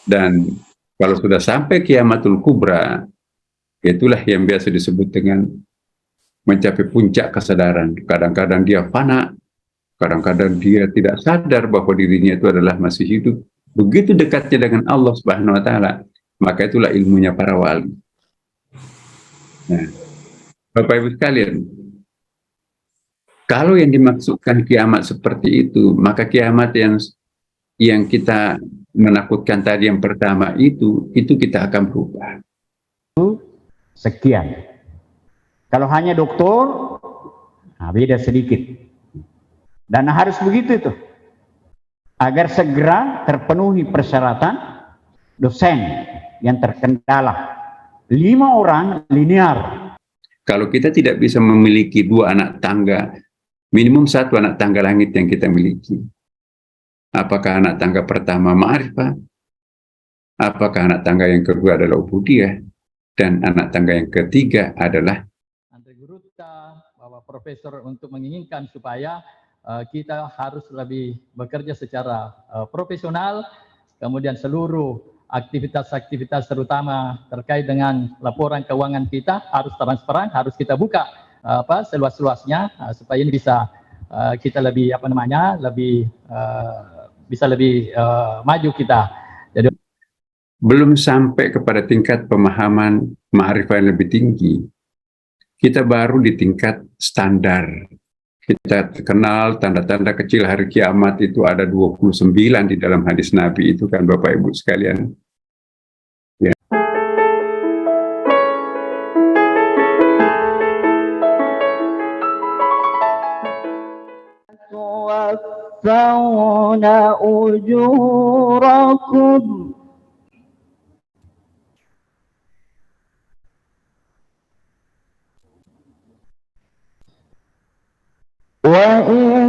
Dan kalau sudah sampai kiamatul kubra, itulah yang biasa disebut dengan mencapai puncak kesadaran. Kadang-kadang dia fana, kadang-kadang dia tidak sadar bahwa dirinya itu adalah masih hidup. Begitu dekatnya dengan Allah Subhanahu wa taala, maka itulah ilmunya para wali. Nah, Bapak Ibu sekalian, kalau yang dimaksudkan kiamat seperti itu, maka kiamat yang kita menakutkan tadi yang pertama itu kita akan berubah. Sekian. Kalau hanya doktor, nah beda sedikit. Dan harus begitu itu. Agar segera terpenuhi persyaratan dosen yang terkendala. 5 orang linear. Kalau kita tidak bisa memiliki 2 anak tangga, minimum 1 anak tangga langit yang kita miliki. Apakah anak tangga pertama ma'rifah? Apakah anak tangga yang kedua adalah ubudiyah? Dan anak tangga yang ketiga adalah guru kita, Bapak Profesor, untuk menginginkan supaya kita harus lebih bekerja secara profesional, kemudian seluruh aktivitas-aktivitas terutama terkait dengan laporan keuangan kita harus transparan, harus kita buka seluas-luasnya supaya ini bisa kita lebih bisa lebih maju kita. Jadi belum sampai kepada tingkat pemahaman ma'rifah yang lebih tinggi. Kita baru di tingkat standar. Kita kenal tanda-tanda kecil hari kiamat itu ada 29 di dalam hadis Nabi itu kan Bapak Ibu sekalian. Ya. tuwaffawna ujurakum وَإِنَّمَا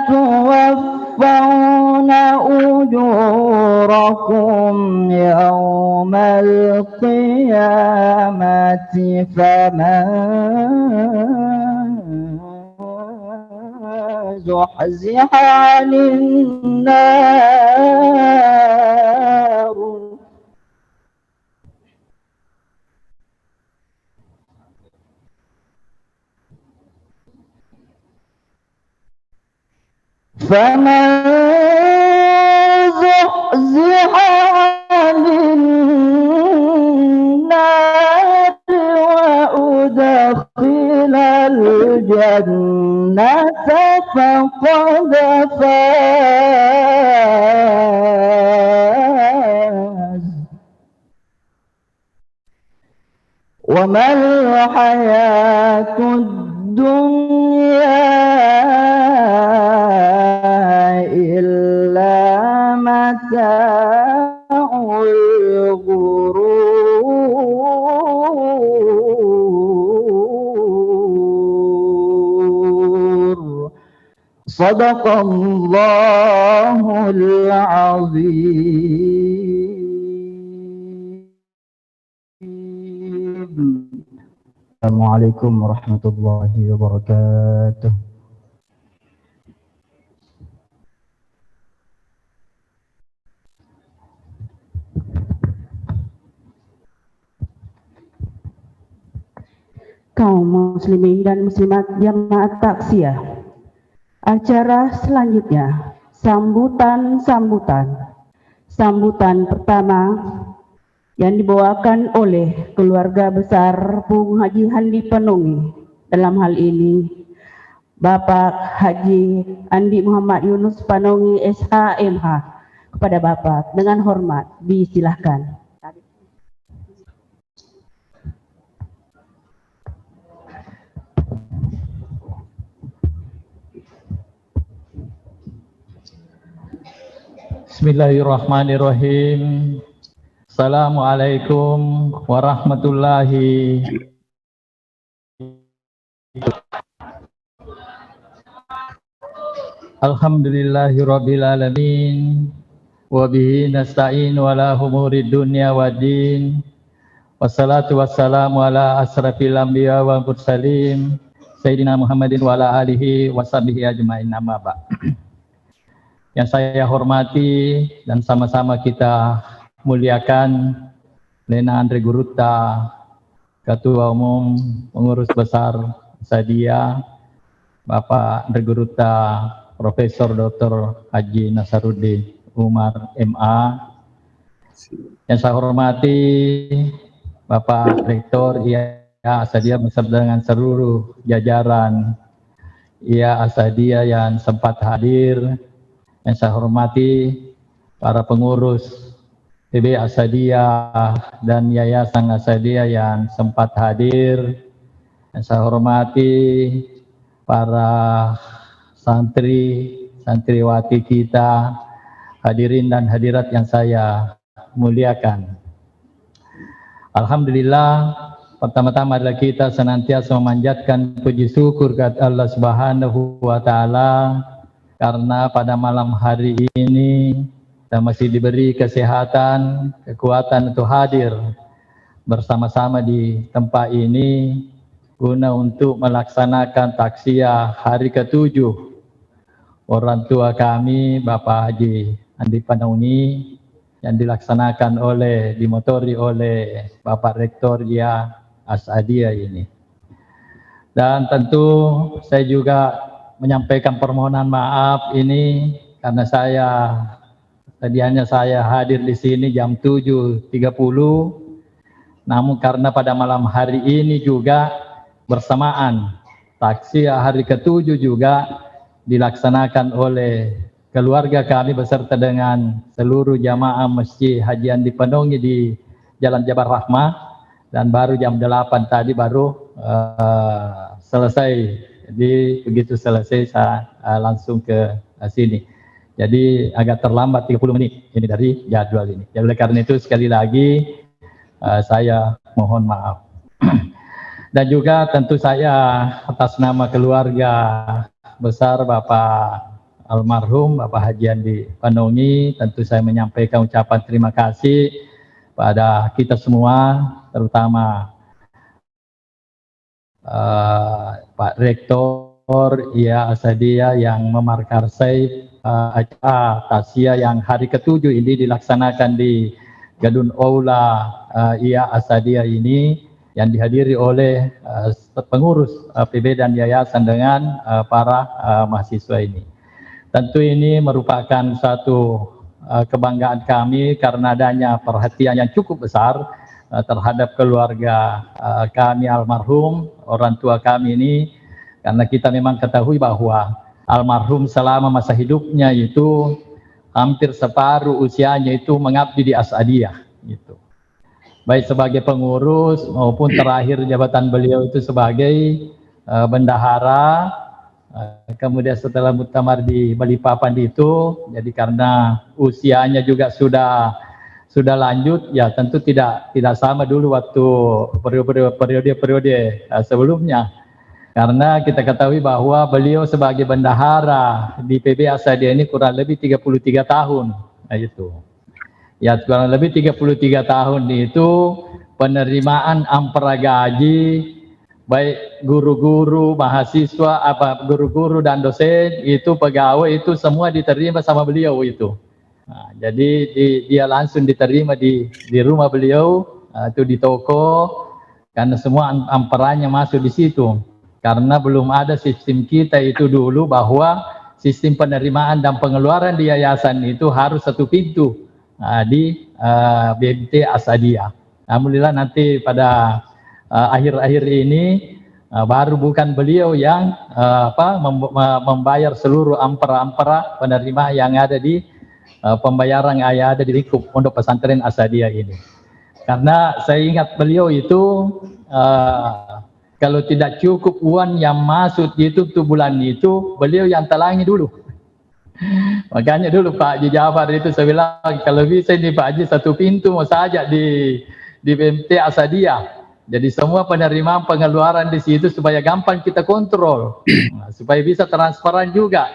تُوَفَّوْنَ أُجُورَكُمْ يَوْمَ الْقِيَامَةِ فَمَنْ زُحْزِحَ عَنِ النَّارِ فمن زحزح عن النار وأدخل الجنة فقد فاز وما الحياة الدنيا إلا متاع الغرور صدق الله العظيم. Assalamualaikum warahmatullahi wabarakatuh. Kaum muslimin dan muslimat jamaah taksiyah. Acara selanjutnya sambutan pertama yang dibawakan oleh keluarga besar Bung Haji Handi Panongi. Dalam hal ini Bapak Haji Andi Muhammad Yunus Panongi SHMH. Kepada Bapak dengan hormat disilahkan. Bismillahirrahmanirrahim. Assalamualaikum warahmatullahi Alhamdulillahirabbil alamin wa bihi nasta'in wala umurid dunya waddin wassalatu wassalamu ala asrafil anbiya wal mursalin sayyidina Muhammadin wa ala alihi washabihi ajmain amma ba'd. Yang saya hormati dan sama-sama kita muliakan Lena Andre Guruta, Ketua Umum Pengurus Besar Sadia, Bapak Andre Guruta, Profesor Dr. Haji Nasaruddin Umar MA. Yang saya hormati Bapak Rektor IA Asadia beserta dengan seluruh jajaran IA Asadia yang sempat hadir. Yang saya hormati para pengurus PB Asadia dan Yayasan Asadia yang sempat hadir. Yang saya hormati para santri, santriwati kita, hadirin dan hadirat yang saya muliakan. Alhamdulillah, pertama-tama adalah kita senantiasa memanjatkan puji syukur kepada Allah Subhanahu wa Ta'ala, karena pada malam hari ini kita masih diberi kesehatan, kekuatan untuk hadir bersama-sama di tempat ini guna untuk melaksanakan taksiyah hari ke-7 orang tua kami Bapak Haji Andi Panungi yang dilaksanakan dimotori oleh Bapak Rektor IA Asadia ini. Dan tentu saya juga menyampaikan permohonan maaf ini karena tadinya saya hadir di sini jam 7.30, namun karena pada malam hari ini juga bersamaan taksiyah hari ke-7 juga dilaksanakan oleh keluarga kami beserta dengan seluruh jamaah Masjid Haji Andi Panungi di Jalan Jabar Rahmah, dan baru jam 8 tadi baru selesai. Jadi begitu selesai saya langsung ke sini. Jadi agak terlambat 30 menit ini dari jadwal ini. Jadi oleh karena itu sekali lagi saya mohon maaf. Dan juga tentu saya atas nama keluarga besar Bapak almarhum Bapak Haji Andi Panungi, tentu saya menyampaikan ucapan terima kasih pada kita semua, terutama Pak Rektor IA Asadia yang memarkarsai acara taksiyah yang hari ke-7 ini dilaksanakan di Gedung Aula IA Asadia ini, yang dihadiri oleh pengurus PB dan yayasan dengan para mahasiswa ini. Tentu ini merupakan satu kebanggaan kami karena adanya perhatian yang cukup besar terhadap keluarga kami almarhum, orang tua kami ini, karena kita memang ketahui bahwa almarhum selama masa hidupnya itu hampir separuh usianya itu mengabdi di Asadiyah gitu. Baik sebagai pengurus maupun terakhir jabatan beliau itu sebagai bendahara, kemudian setelah muktamar di Balikpapan itu, jadi karena usianya juga sudah lanjut, ya tentu tidak sama dulu waktu periode sebelumnya, karena kita ketahui bahwa beliau sebagai bendahara di PB Asadia ini kurang lebih 33 tahun, nah itu. Ya kurang lebih 33 tahun itu penerimaan ampera gaji baik guru-guru, mahasiswa, guru-guru dan dosen itu pegawai itu semua diterima sama beliau itu. Nah, jadi dia langsung diterima di rumah beliau, itu di toko, karena semua amperannya masuk di situ. Karena belum ada sistem kita itu dulu bahwa sistem penerimaan dan pengeluaran di yayasan itu harus satu pintu di BMT Asadia. Alhamdulillah nanti pada akhir-akhir ini baru bukan beliau yang membayar seluruh ampera-ampera penerima yang ada di pembayaran yang ada di lingkup Pondok Pesantren Asadia ini. Karena saya ingat beliau itu kalau tidak cukup uang yang masuk itu bulan itu, beliau yang talangi dulu. Makanya dulu Pak Haji Jafar itu saya bilang, kalau bisa ini Pak Haji satu pintu mau saja di BMT Asadia. Jadi semua penerimaan pengeluaran di situ supaya gampang kita kontrol, supaya bisa transparan juga.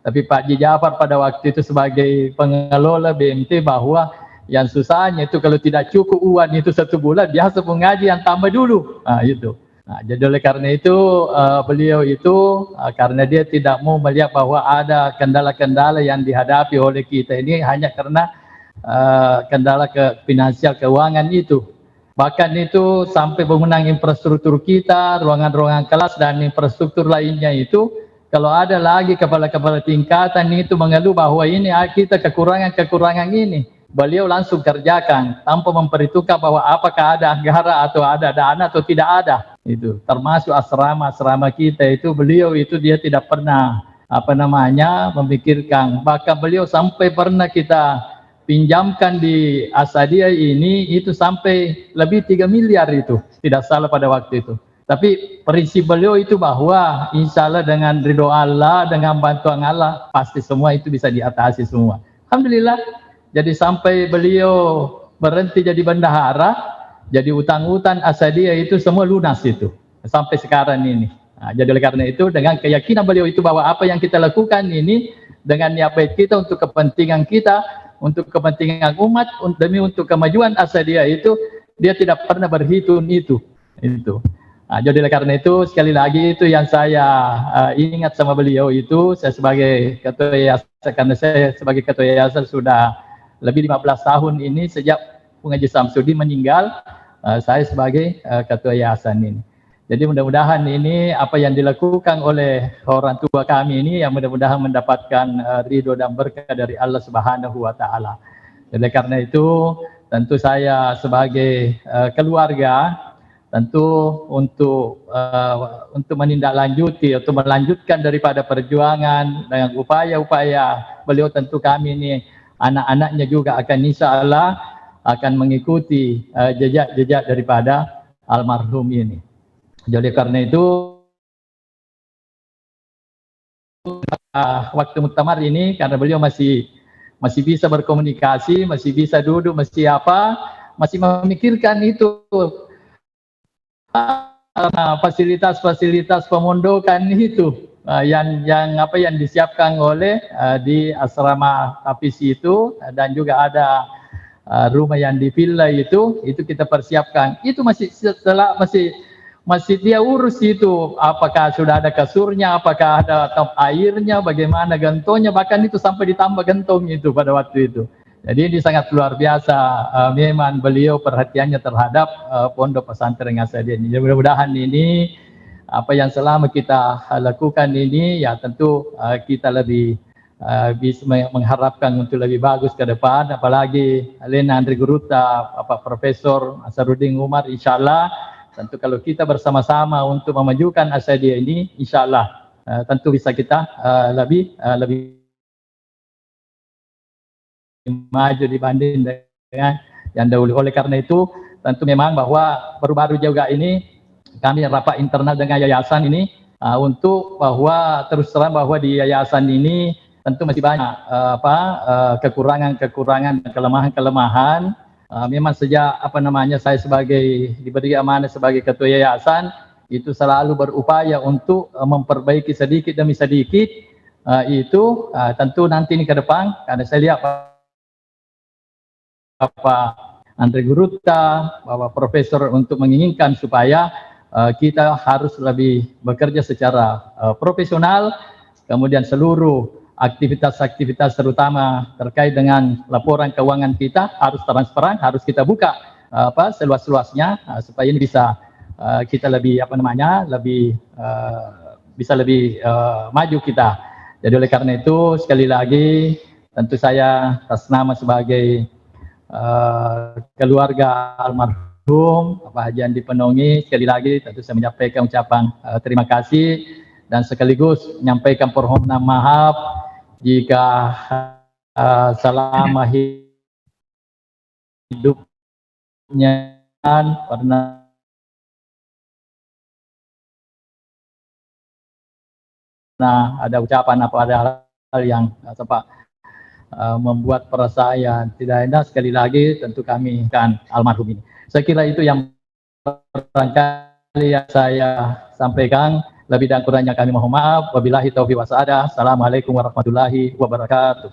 Tapi Pak Haji Jafar pada waktu itu sebagai pengelola BMT bahwa yang susahnya itu kalau tidak cukup uang itu satu bulan, biasa pengaji yang tambah dulu. Nah itu. Nah, jadi oleh karena itu beliau itu karena dia tidak mau melihat bahwa ada kendala-kendala yang dihadapi oleh kita ini hanya karena kendala finansial keuangan itu. Bahkan itu sampai penggunaan infrastruktur kita, ruangan-ruangan kelas dan infrastruktur lainnya itu, kalau ada lagi kepala-kepala tingkatan itu mengeluh bahwa ini kita kekurangan-kekurangan ini, beliau langsung kerjakan tanpa memperhitungkan bahwa apakah ada anggaran atau ada dana atau tidak ada. Itu termasuk asrama-asrama kita itu beliau itu dia tidak pernah memikirkan. Bahkan beliau sampai pernah kita pinjamkan di Asadia ini itu sampai lebih 3 miliar itu, tidak salah pada waktu itu. Tapi prinsip beliau itu bahwa insya Allah dengan ridho Allah, dengan bantuan Allah, pasti semua itu bisa diatasi semua. Alhamdulillah, jadi sampai beliau berhenti jadi bendahara, jadi utang-utang Asadia itu semua lunas itu, sampai sekarang ini. Nah, jadi oleh karena itu, dengan keyakinan beliau itu bahwa apa yang kita lakukan ini, dengan niat baik kita untuk kepentingan kita, untuk kepentingan umat, demi untuk kemajuan Asadia itu, dia tidak pernah berhitung itu. Nah, jadi oleh karena itu sekali lagi itu yang saya ingat sama beliau itu, saya sebagai ketua yayasan, karena saya sebagai ketua yayasan sudah lebih 15 tahun ini sejak Bung Haji Samsudin meninggal, saya sebagai ketua yayasan ini. Jadi mudah-mudahan ini apa yang dilakukan oleh orang tua kami ini yang mudah-mudahan mendapatkan ridho dan berkah dari Allah Subhanahu wa taala. Oleh karena itu tentu saya sebagai keluarga tentu untuk menindaklanjuti atau melanjutkan daripada perjuangan dengan upaya-upaya beliau, tentu kami ini anak-anaknya juga akan insya Allah akan mengikuti jejak-jejak daripada almarhum ini. Jadi karena itu waktu muktamar ini karena beliau masih bisa berkomunikasi, masih bisa duduk, masih memikirkan itu fasilitas pemondokan itu yang disiapkan oleh di asrama Tapisi itu, dan juga ada rumah yang di villa itu kita persiapkan. Itu masih dia urus itu, apakah sudah ada kasurnya, apakah ada airnya, bagaimana gentongnya, bahkan itu sampai ditambah gentong itu pada waktu itu. Jadi ini sangat luar biasa memang beliau perhatiannya terhadap pondok pesantren Asadia ini. Mudah-mudahan ini apa yang selama kita lakukan ini ya tentu kita lebih bisa mengharapkan untuk lebih bagus ke depan, apalagi Lena Andri Guruta, Bapak Profesor Asarudin Umar, insya Allah tentu kalau kita bersama-sama untuk memajukan Asadia ini, insya Allah tentu bisa kita lebih maju dibanding dengan yang dahulu. Oleh karena itu, tentu memang bahwa baru-baru juga ini kami rapat internal dengan yayasan ini untuk bahwa terus terang bahwa di yayasan ini tentu masih banyak kekurangan-kekurangan dan kelemahan-kelemahan. Memang sejak saya sebagai diberi amanah sebagai ketua yayasan itu selalu berupaya untuk memperbaiki sedikit demi sedikit tentu nanti ini ke depan, karena saya lihat Bapak Andri Guruta, Bapak Profesor untuk menginginkan supaya kita harus lebih bekerja secara profesional, kemudian seluruh aktivitas-aktivitas terutama terkait dengan laporan keuangan kita harus transparan, harus kita buka seluas-luasnya supaya ini bisa kita lebih bisa lebih maju kita. Jadi oleh karena itu sekali lagi tentu saya atas nama sebagai keluarga almarhum Bapak Haji Andi Penongi, sekali lagi tentu saya menyampaikan ucapan terima kasih dan sekaligus menyampaikan permohonan maaf jika selama hidupnya pernah ada ucapan ada hal yang membuat perasaan yang tidak enak. Sekali lagi tentu kami kan almarhum ini. Saya kira itu yang barangkali yang saya sampaikan. Lebih dan kurangnya kami mohon maaf. Wabillahi taufiq wassadah. Assalamualaikum warahmatullahi wabarakatuh.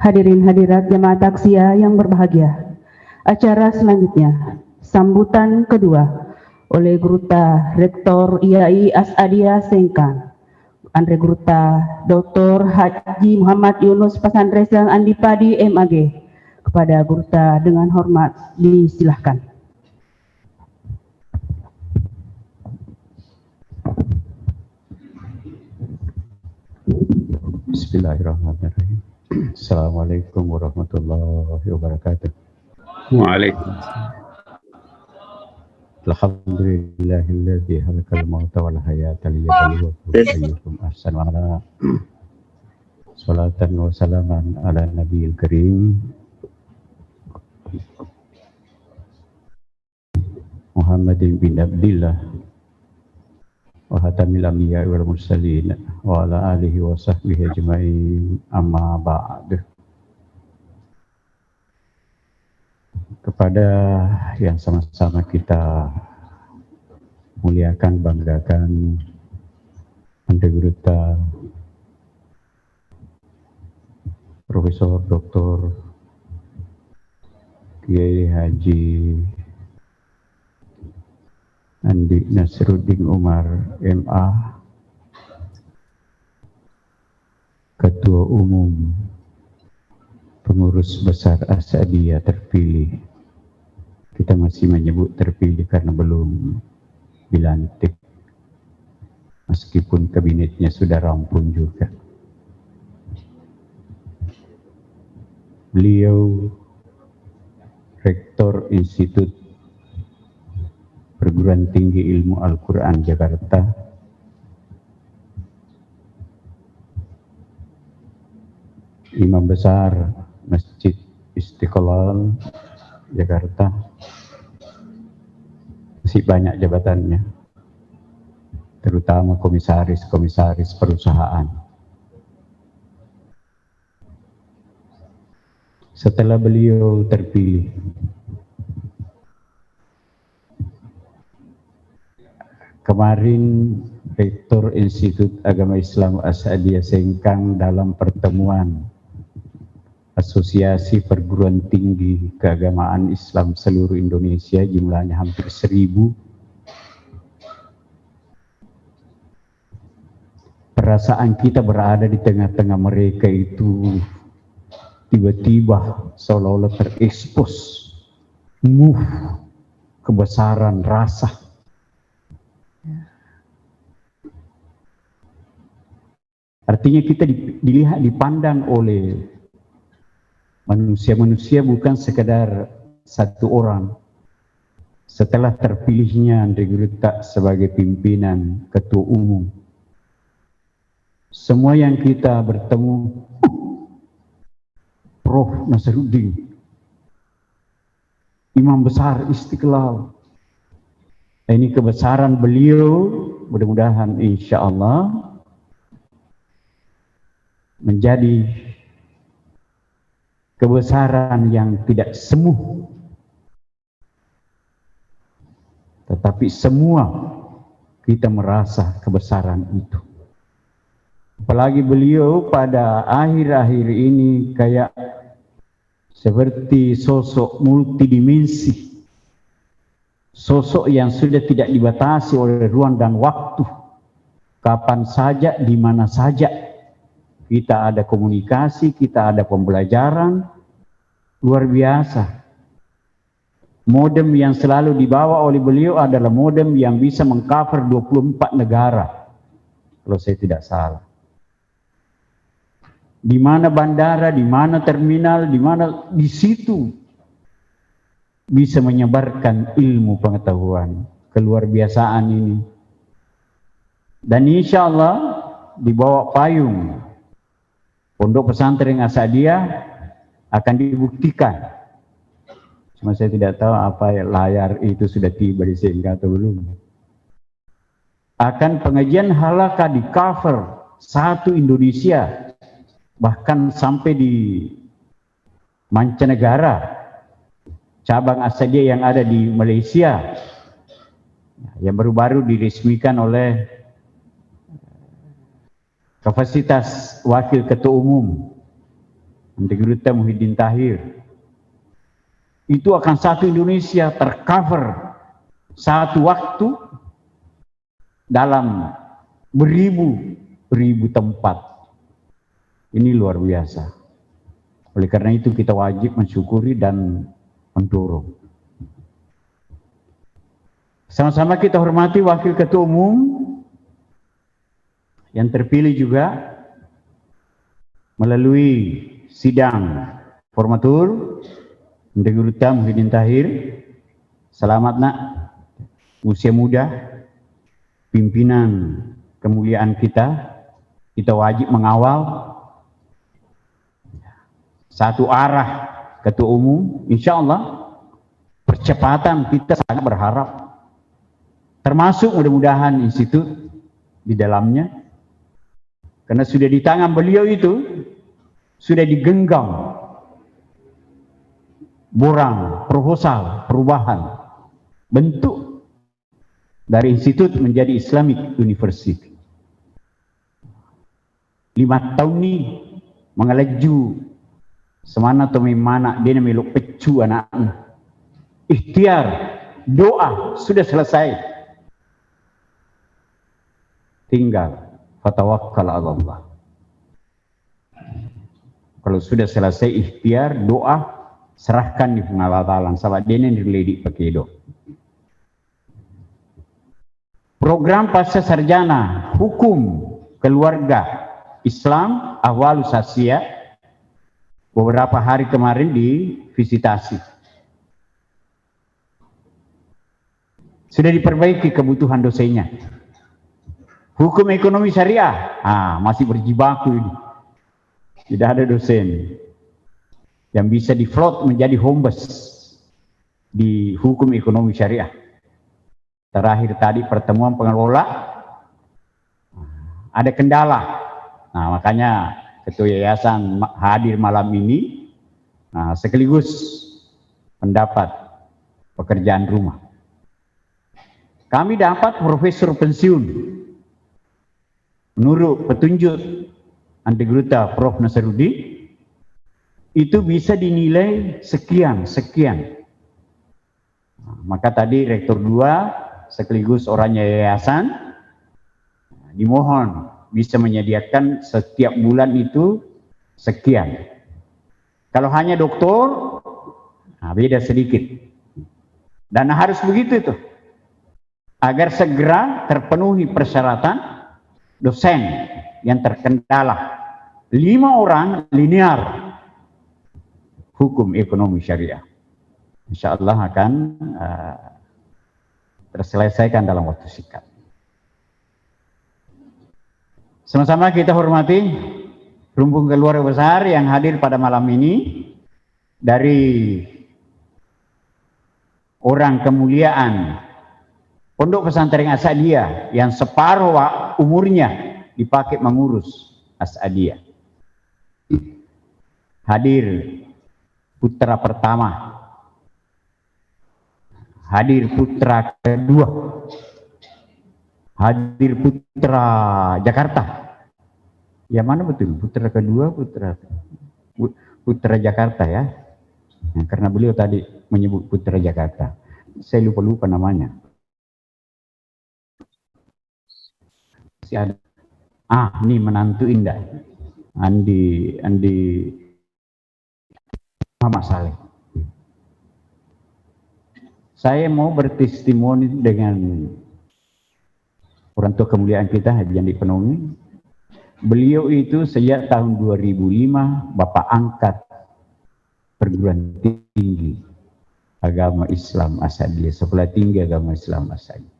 Hadirin hadirat jemaah takziah yang berbahagia. Acara selanjutnya, sambutan kedua oleh Guruta Rektor IAI As'adiyah Sengkang, Andre Guruta Dr. Haji Muhammad Yunus Pasandresang Andipadi MAG. Kepada Guruta dengan hormat disilahkan. Bismillahirrahmanirrahim. Assalamualaikum warahmatullahi wabarakatuh. Waalaikumsalam. Alhamdulillahilladzi halakal mauta wal hayata liyabluwakum ayyukum ahsanu amala. Salatan wa salaman ala nabiyil karim Muhammadin bin Abdillah wa hatamil anbiya wal mursalin wa ala alihi wa sahbihi ajma'in, amma ba'd. Kepada yang sama-sama kita muliakan, banggakan, Ante Guruta Profesor Dr. Kiai Haji Andi Nasruddin Umar MA, Ketua Umum Pengurus Besar As'adiyah terpilih. Kita masih menyebut terpilih karena belum dilantik, meskipun kabinetnya sudah rampung juga. Beliau Rektor Institut Perguruan Tinggi Ilmu Al-Quran Jakarta, Imam Besar Masjid Istiqlal Jakarta, masih banyak jabatannya, terutama komisaris-komisaris perusahaan. Setelah beliau terpilih, kemarin Rektor Institut Agama Islam As'adiyah Sengkang dalam pertemuan Asosiasi Perguruan Tinggi Keagamaan Islam seluruh Indonesia, jumlahnya hampir 1000. Perasaan kita berada di tengah-tengah mereka itu tiba-tiba seolah-olah terekspos kebesaran rasa. Artinya kita dipandang oleh manusia-manusia bukan sekedar satu orang. Setelah terpilihnya Andre Guruta sebagai pimpinan ketua umum, semua yang kita bertemu, Prof. Nasruddin, Imam Besar Istiqlal, ini kebesaran beliau, mudah-mudahan insya Allah menjadi kebesaran yang tidak semu, tetapi semua kita merasa kebesaran itu. Apalagi beliau pada akhir-akhir ini kayak seperti sosok multidimensi, sosok yang sudah tidak dibatasi oleh ruang dan waktu. Kapan saja, di mana saja kita ada komunikasi, kita ada pembelajaran, luar biasa. Modem yang selalu dibawa oleh beliau adalah modem yang bisa mengcover 24 negara, kalau saya tidak salah. Di mana bandara, di mana terminal, di mana di situ bisa menyebarkan ilmu pengetahuan, keluar biasaan ini. Dan insya Allah di bawah payung Pondok Pesantren As'adiyah akan dibuktikan. Cuma saya tidak tahu apa layar itu sudah tiba di sini atau belum. Akan pengajian halaqah di cover satu Indonesia, bahkan sampai di mancanegara, cabang As'adiyah yang ada di Malaysia, yang baru-baru diresmikan oleh kapasitas wakil ketua umum Antegrita Muhyiddin Tahir. Itu akan satu Indonesia tercover satu waktu dalam beribu tempat. Ini luar biasa. Oleh karena itu kita wajib mensyukuri dan mendorong. Sama-sama kita hormati Wakil Ketua Umum yang terpilih juga melalui sidang formatur Antegrita Muhyiddin Tahir. Selamat nak, usia muda, pimpinan kemuliaan kita wajib mengawal satu arah Ketua Umum. Insya Allah percepatan kita sangat berharap, termasuk mudah-mudahan institut di dalamnya, karena sudah di tangan beliau itu sudah digenggam borang proposal perubahan bentuk dari institut menjadi Islamic University. 5 tahun ini mengelaju semana atau memana dia meluk pecu anaknya. Ikhtiar, doa sudah selesai. Tinggal fatawakkal ala Allah. Kalau sudah selesai ikhtiar, doa, serahkan di pengalaman sahabat dia yang diledik pakai doa. Program pasca sarjana hukum keluarga Islam Ahwalus Asia beberapa hari kemarin divisitasi. Sudah diperbaiki kebutuhan dosennya. Hukum ekonomi syariah, masih berjibaku ini. Tidak ada dosen yang bisa difloat menjadi hombes di hukum ekonomi syariah. Terakhir tadi pertemuan pengelola ada kendala. Nah, makanya Ketua Yayasan hadir malam ini, sekaligus pendapat pekerjaan rumah. Kami dapat profesor pensiun. Menurut petunjuk Antegrita Prof. Nasaruddin, itu bisa dinilai sekian. Maka tadi Rektor 2 sekaligus orangnya yayasan dimohon bisa menyediakan setiap bulan itu sekian. Kalau hanya doktor, beda sedikit. Dan harus begitu tuh, agar segera terpenuhi persyaratan dosen yang terkendala. 5 orang linear hukum ekonomi syariah. Insya Allah akan terselesaikan dalam waktu singkat. Sama-sama kita hormati rombongan keluarga besar yang hadir pada malam ini, dari orang kemuliaan Pondok Pesantren As-Saadiyah yang separuh umurnya dipakai mengurus As-Saadiyah. Hadir putra pertama, hadir putra kedua, hadir putra Jakarta. Yang mana betul? Putra kedua, putra Jakarta ya. Karena beliau tadi menyebut putra Jakarta. Saya lupa namanya. Si ada. Ini menantu Indah. Andi Muhammad Saleh. Saya mau bertestimoni dengan orang tua kemuliaan kita Haji Andi Penongi. Beliau itu sejak tahun 2005 Bapak angkat perguruan tinggi agama Islam As-Saadiyah, sekolah tinggi agama Islam As-Saadiyah.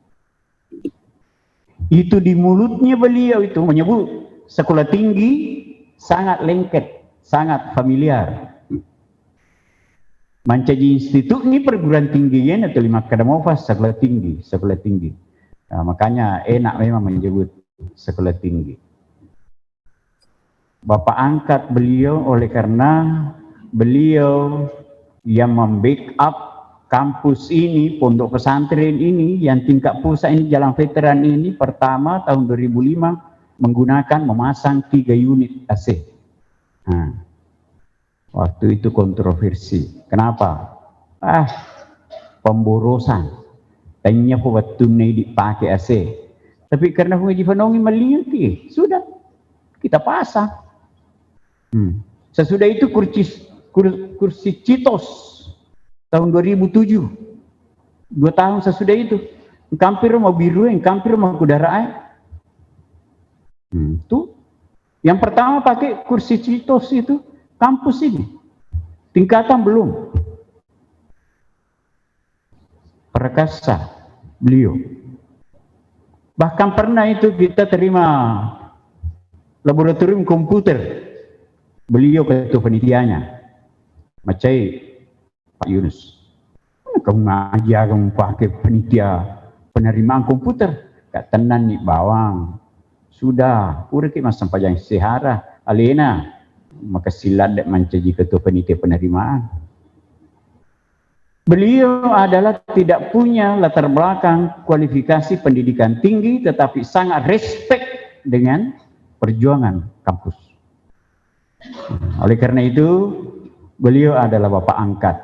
Itu di mulutnya beliau itu menyebut sekolah tinggi sangat lengket, sangat familiar. Mancaji Institut ini perguruan tingginya atau 5 Kadamofas sekolah tinggi. Nah, makanya enak memang menyebut sekolah tinggi. Bapak angkat beliau oleh karena beliau yang membackup kampus ini, pondok pesantren ini, yang tingkat pusat ini, Jalan Veteran ini, pertama tahun 2005 memasang 3 unit AC. Waktu itu kontroversi. Kenapa? Pemborosan. Tanya po waktu ini dipakai AC. Tapi karena Haji Fanongi melihat, sudah kita pasang. Sesudah itu kursi Citos tahun 2007. 2 tahun sesudah itu. Kampir mau biru, yang kampir mau kudara. Tuh. Yang pertama pakai kursi Citos itu kampus ini. Tingkatan belum. Perkasa beliau. Bahkan pernah itu kita terima laboratorium komputer. Beliau ketua panitianya. Macai Pak Yunus. Kamu ngajar, kamu pakai panitia penerimaan komputer. Kak tenan nih bawang. Sudah, udah kita sampai yang sehara. Alena, maka silat mencaji ketua panitia penerimaan. Beliau adalah tidak punya latar belakang kualifikasi pendidikan tinggi, tetapi sangat respect dengan perjuangan kampus. Oleh karena itu, beliau adalah bapak angkat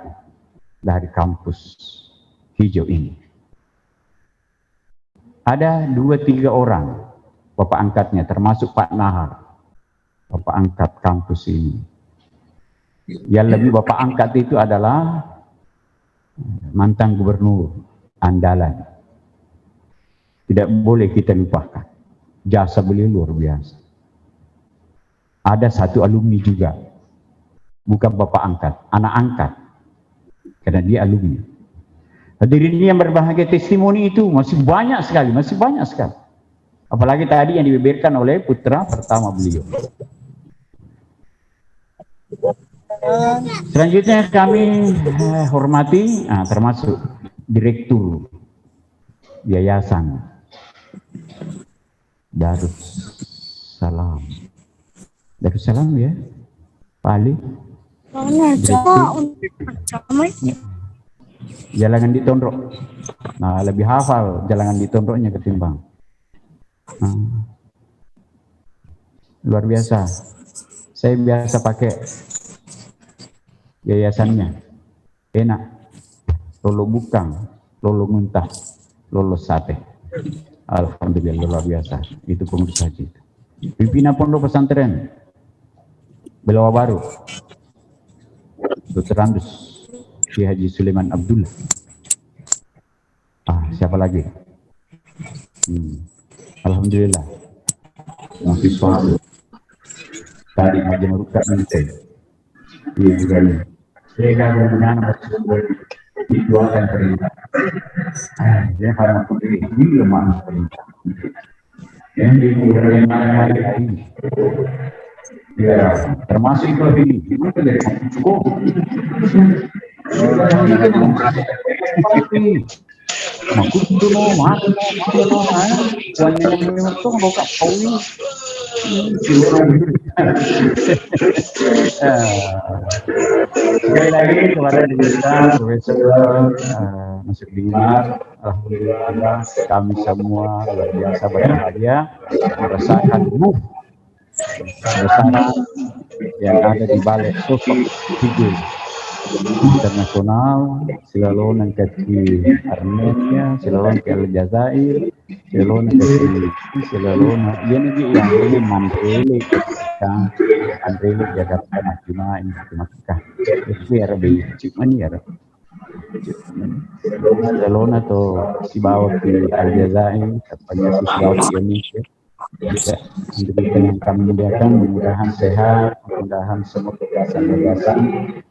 dari kampus hijau ini. Ada 2-3 orang bapak angkatnya, termasuk Pak Nahar, bapak angkat kampus ini. Yang lebih bapak angkat itu adalah mantan gubernur andalan. Tidak boleh kita lupakan. Jasa beliau luar biasa. Ada satu alumni juga. Bukan bapak angkat, anak angkat. Karena dia alumni. Hadirin yang berbahagia, testimoni itu masih banyak sekali, Apalagi tadi yang dibeberkan oleh putra pertama beliau. Selanjutnya kami hormati, termasuk Direktur Yayasan Darussalam. Darussalam ya, Pak Ali. Jalangan ditondrok. Nah, lebih hafal jalangan ditondroknya ketimbang. Luar biasa. Saya biasa pakai yayasannya. Enak. Lolo bukang, lolo muntah, lolo sate. Alhamdulillah luar biasa. Itu pengurus haji. Pimpinan pondok pesantren Belawa Baru. Dr. Andus Syekh Haji Sulaiman Abdullah. Siapa lagi? Alhamdulillah. Masih suatu. Tadi aja merukat nanti. Iya juga nih. Saya kagak menanam itu akan perintah. Dia harus berdiri. Ini lemah perintah. Yang dikurangin hari ini. Ya, termasuk itu ini. Itu dari cukup. Sekali lagi kepada kita Profesor Masuk Dinar, alhamdulillah kami semua luar biasa berbahagia merasakan besaran yang ada di balik sosok figur internasional, silalon ke Armenia, silalon ke Aljazair, silalon ke silalon yang ini Mandrele Andrele Jakarta Nasional ini Makkah itu ya lebih cuma nih ya silalon atau Sibawa ke Aljazair katanya Sibawa ke Indonesia. Ya, untuk yang kami muliakan, mudah-mudahan sehat, mudah-mudahan semua kebiasaan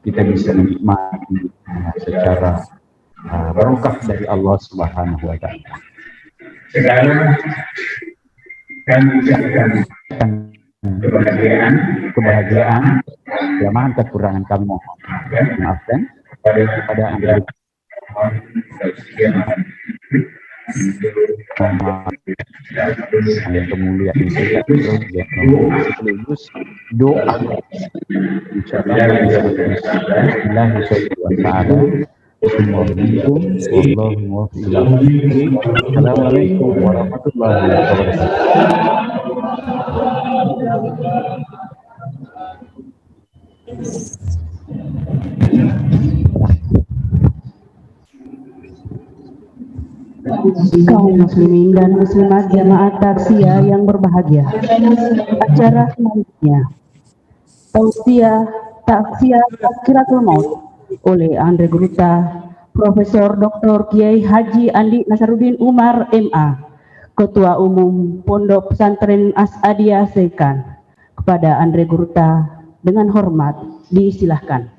kita bisa menikmati secara barokah dari Allah Subhanahu wa Ta'ala. Sekarang kami ucapkan kebahagiaan, kelemahan kekurangan kami mohon maafkan kepada Anda. Yang kemuliaan kita sekaligus doa Assalamualaikum warahmatullahi wabarakatuh. Kaum muslimin dan muslimat jamaah takziah yang berbahagia. Acara selanjutnya Tausiah Takziah Tazkiratul Maut oleh Andre Gruta, Profesor Dr. Kiai Haji Andi Nasaruddin Umar MA, Ketua Umum Pondok Pesantren As'adiyah Sekan. Kepada Andre Gruta dengan hormat disilahkan.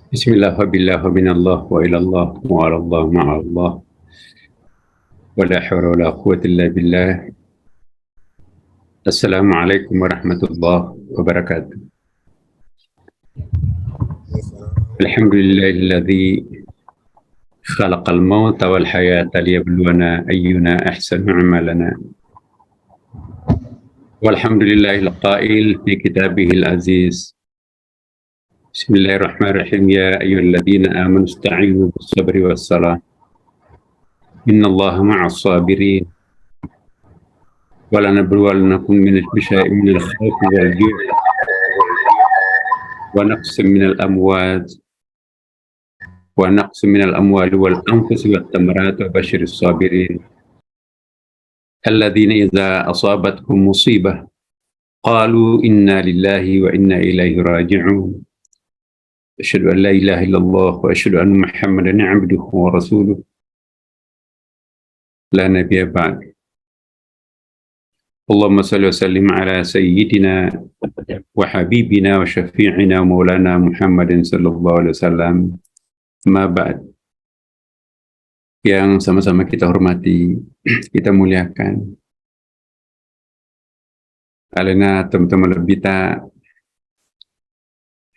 Bismillah wa billah wa minallah wa ilallah wa alallah ma'allah wa la hawla wa la quwwata illa billah. Assalamualaikum warahmatullahi wabarakatuh. Alhamdulillahilladzi khalaqal mauta wal hayata liyabluwana ayyuna ahsanu amalana. Walhamdulillahil qail fi kitabihil aziz. Bismillahirrahmanirrahim. Ya ayyuhalladzina amanu ista'inu bis sabri was salah. Innallaha ma'as sabirin. Wa lanabluwannakum bisyai'in minal khawfi wal ju'i wa naqsin minal amwali wal anfusi wat thamarati wa basyiris sabirin. Alladzina idza asabatkum musibah qalu inna lillahi wa inna ilaihi raji'un. Asyhadu an la ilaha illallah wa asyhadu anna Muhammadan 'abduhu wa rasuluh. La nabiyya ba'd. Allahumma salli wa sallim ala sayyidina wa habibina wa syafi'ina wa maulana Muhammadin sallallahu alaihi wasallam. Ma ba'd. Yang sama-sama kita hormati, kita muliakan. Alena teman-teman lebita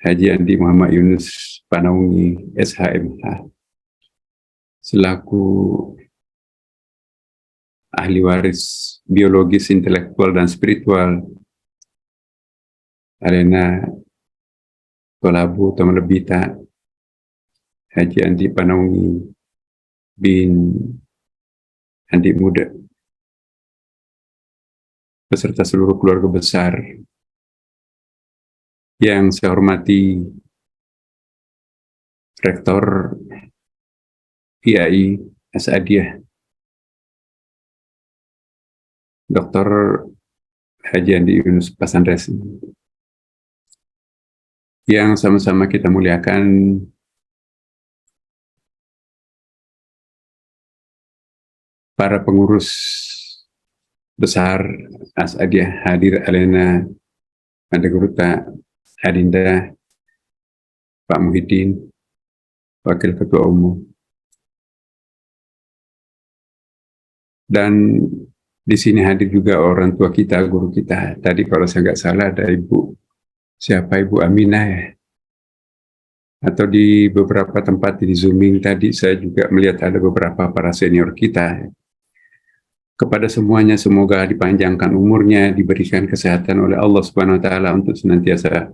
Haji Andi Muhammad Yunus Panaungi SHMH selaku ahli waris biologis, intelektual dan spiritual. Alena Tolabu teman lebita Haji Andi Panaungi bin Andi Muda beserta seluruh keluarga besar yang saya hormati Rektor IAI As'adiyah Dr. Haji Andi Yunus Pasandres, yang sama-sama kita muliakan para pengurus besar As'adiyah hadir, Alena Anda Gruta, Adinda, Pak Muhyiddin, Wakil Ketua Umum. Dan di sini hadir juga orang tua kita, guru kita. Tadi kalau saya nggak salah ada Ibu, siapa Ibu Aminah ya? Atau di beberapa tempat di Zooming tadi saya juga melihat ada beberapa para senior kita. Kepada semuanya semoga dipanjangkan umurnya, diberikan kesehatan oleh Allah Subhanahu wa taala untuk senantiasa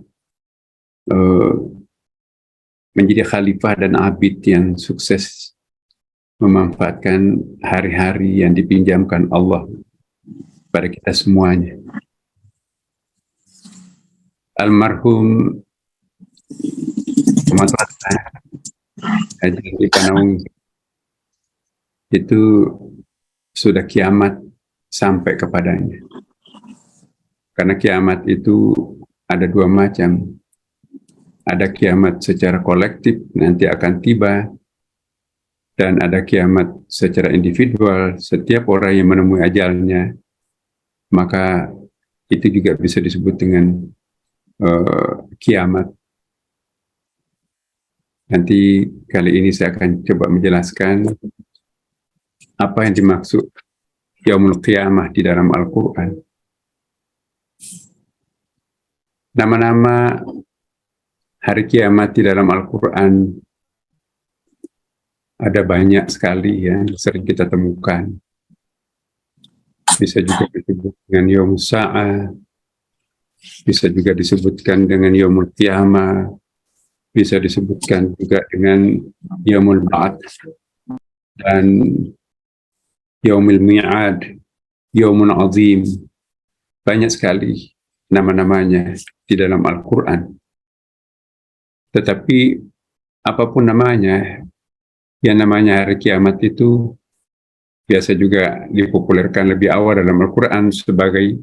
menjadi khalifah dan abid yang sukses memanfaatkan hari-hari yang dipinjamkan Allah pada kita semuanya. Almarhum Haji Andi Panaungi itu sudah kiamat sampai kepadanya. Karena kiamat itu ada dua macam. Ada kiamat secara kolektif nanti akan tiba, dan ada kiamat secara individual. Setiap orang yang menemui ajalnya, maka itu juga bisa disebut dengan kiamat. Nanti kali ini saya akan coba menjelaskan apa yang dimaksud Yaumul Qiyamah di dalam Al-Quran. Nama-nama hari kiamat di dalam Al-Quran ada banyak sekali yang sering kita temukan. Bisa juga disebut dengan Yaumul Sa'ah, bisa juga disebutkan dengan Yaumul Qiyamah, bisa disebutkan juga dengan Yaumul Ba'ats dan Yaumul Mi'ad, Yaumul Azim. Banyak sekali nama-namanya di dalam Al-Quran. Tetapi apapun namanya, yang namanya hari kiamat itu biasa juga dipopulerkan lebih awal dalam Al-Quran sebagai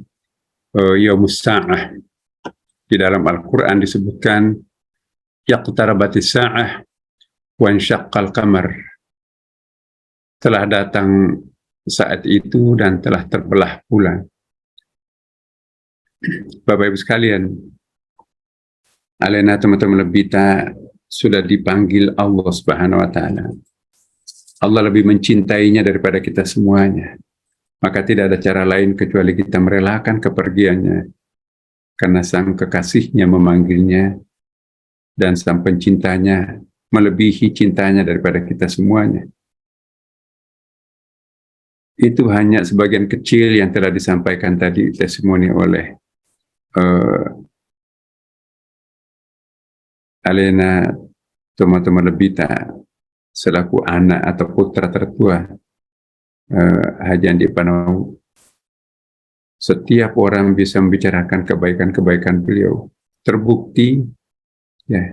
Yaumus Sa'ah. Di dalam Al-Quran disebutkan Yaqtarabatis sa'ah wa insyaqqal qamar. Telah datang saat itu dan telah terbelah bulan. Bapak Ibu sekalian, alena teman-teman lebita sudah dipanggil Allah Subhanahu wa taala. Allah lebih mencintainya daripada kita semuanya. Maka tidak ada cara lain kecuali kita merelakan kepergiannya. Karena sang kekasihnya memanggilnya dan sang pencintanya melebihi cintanya daripada kita semuanya. Itu hanya sebagian kecil yang telah disampaikan tadi testimoni oleh alena teman-teman lebita selaku anak atau putra tertua Haji Andi Panau. Setiap orang bisa membicarakan kebaikan-kebaikan beliau. Terbukti ya,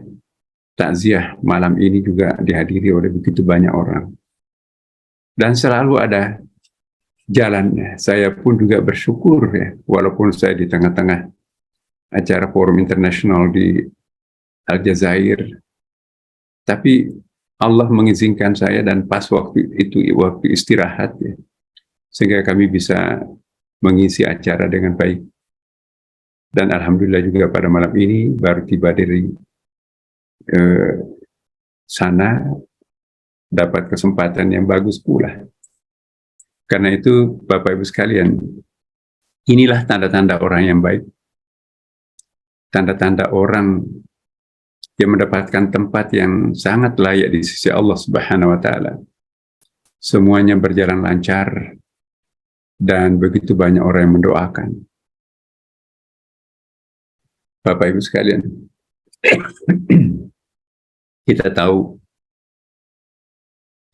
takziah malam ini juga dihadiri oleh begitu banyak orang. Dan selalu ada jalannya. Saya pun juga bersyukur ya, walaupun saya di tengah-tengah acara forum internasional di Aljazair, tapi Allah mengizinkan saya dan pas waktu itu waktu istirahat ya, sehingga kami bisa mengisi acara dengan baik. Dan alhamdulillah juga pada malam ini baru tiba dari sana, dapat kesempatan yang bagus pula. Karena itu Bapak Ibu sekalian, inilah tanda-tanda orang yang baik. Tanda-tanda orang yang mendapatkan tempat yang sangat layak di sisi Allah Subhanahu wa taala. Semuanya berjalan lancar dan begitu banyak orang yang mendoakan. Bapak Ibu sekalian, kita tahu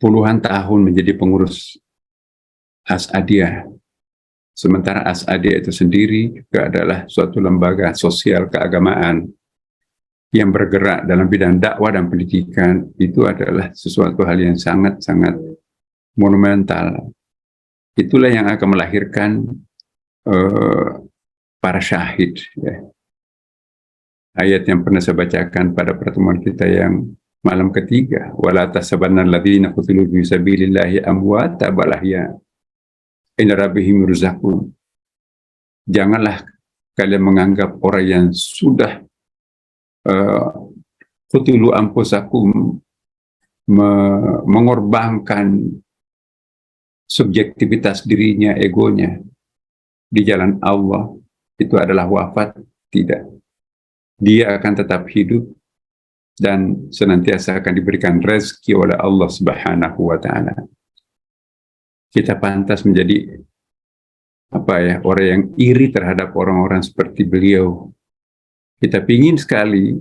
puluhan tahun menjadi pengurus Asadiyah. Sementara Asadiyah itu sendiri juga adalah suatu lembaga sosial keagamaan yang bergerak dalam bidang dakwah dan pendidikan. Itu adalah sesuatu hal yang sangat-sangat monumental. Itulah yang akan melahirkan para syahid. Ya. Ayat yang pernah saya bacakan pada pertemuan kita yang malam ketiga, wala tahsabanna alladziina qutilu fi sabilillahi amwata bal ahya inda rabbihim yurzaqun. Janganlah kalian menganggap orang yang sudah qutilu anfusakum mengorbankan subjektivitas dirinya, egonya di jalan Allah itu adalah wafat. Tidak, dia akan tetap hidup dan senantiasa akan diberikan rezeki oleh Allah Subhanahu wa taala. Kita pantas menjadi orang yang iri terhadap orang-orang seperti beliau. Kita ingin sekali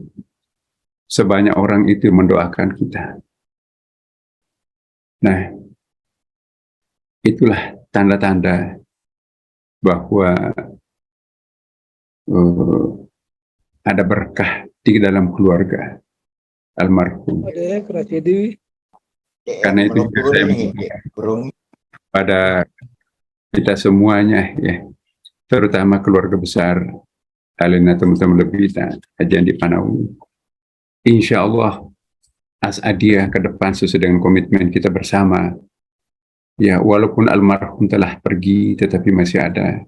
sebanyak orang itu mendoakan kita. Nah, itulah tanda-tanda bahwa ada berkah di dalam keluarga almarhum. Karena itu juga saya pada kita semuanya ya, terutama keluarga besar alena teman-teman lebita Haji Andi Panau. Insya Allah Asadiyah ke depan sesuai dengan komitmen kita bersama. Ya, walaupun almarhum telah pergi, tetapi masih ada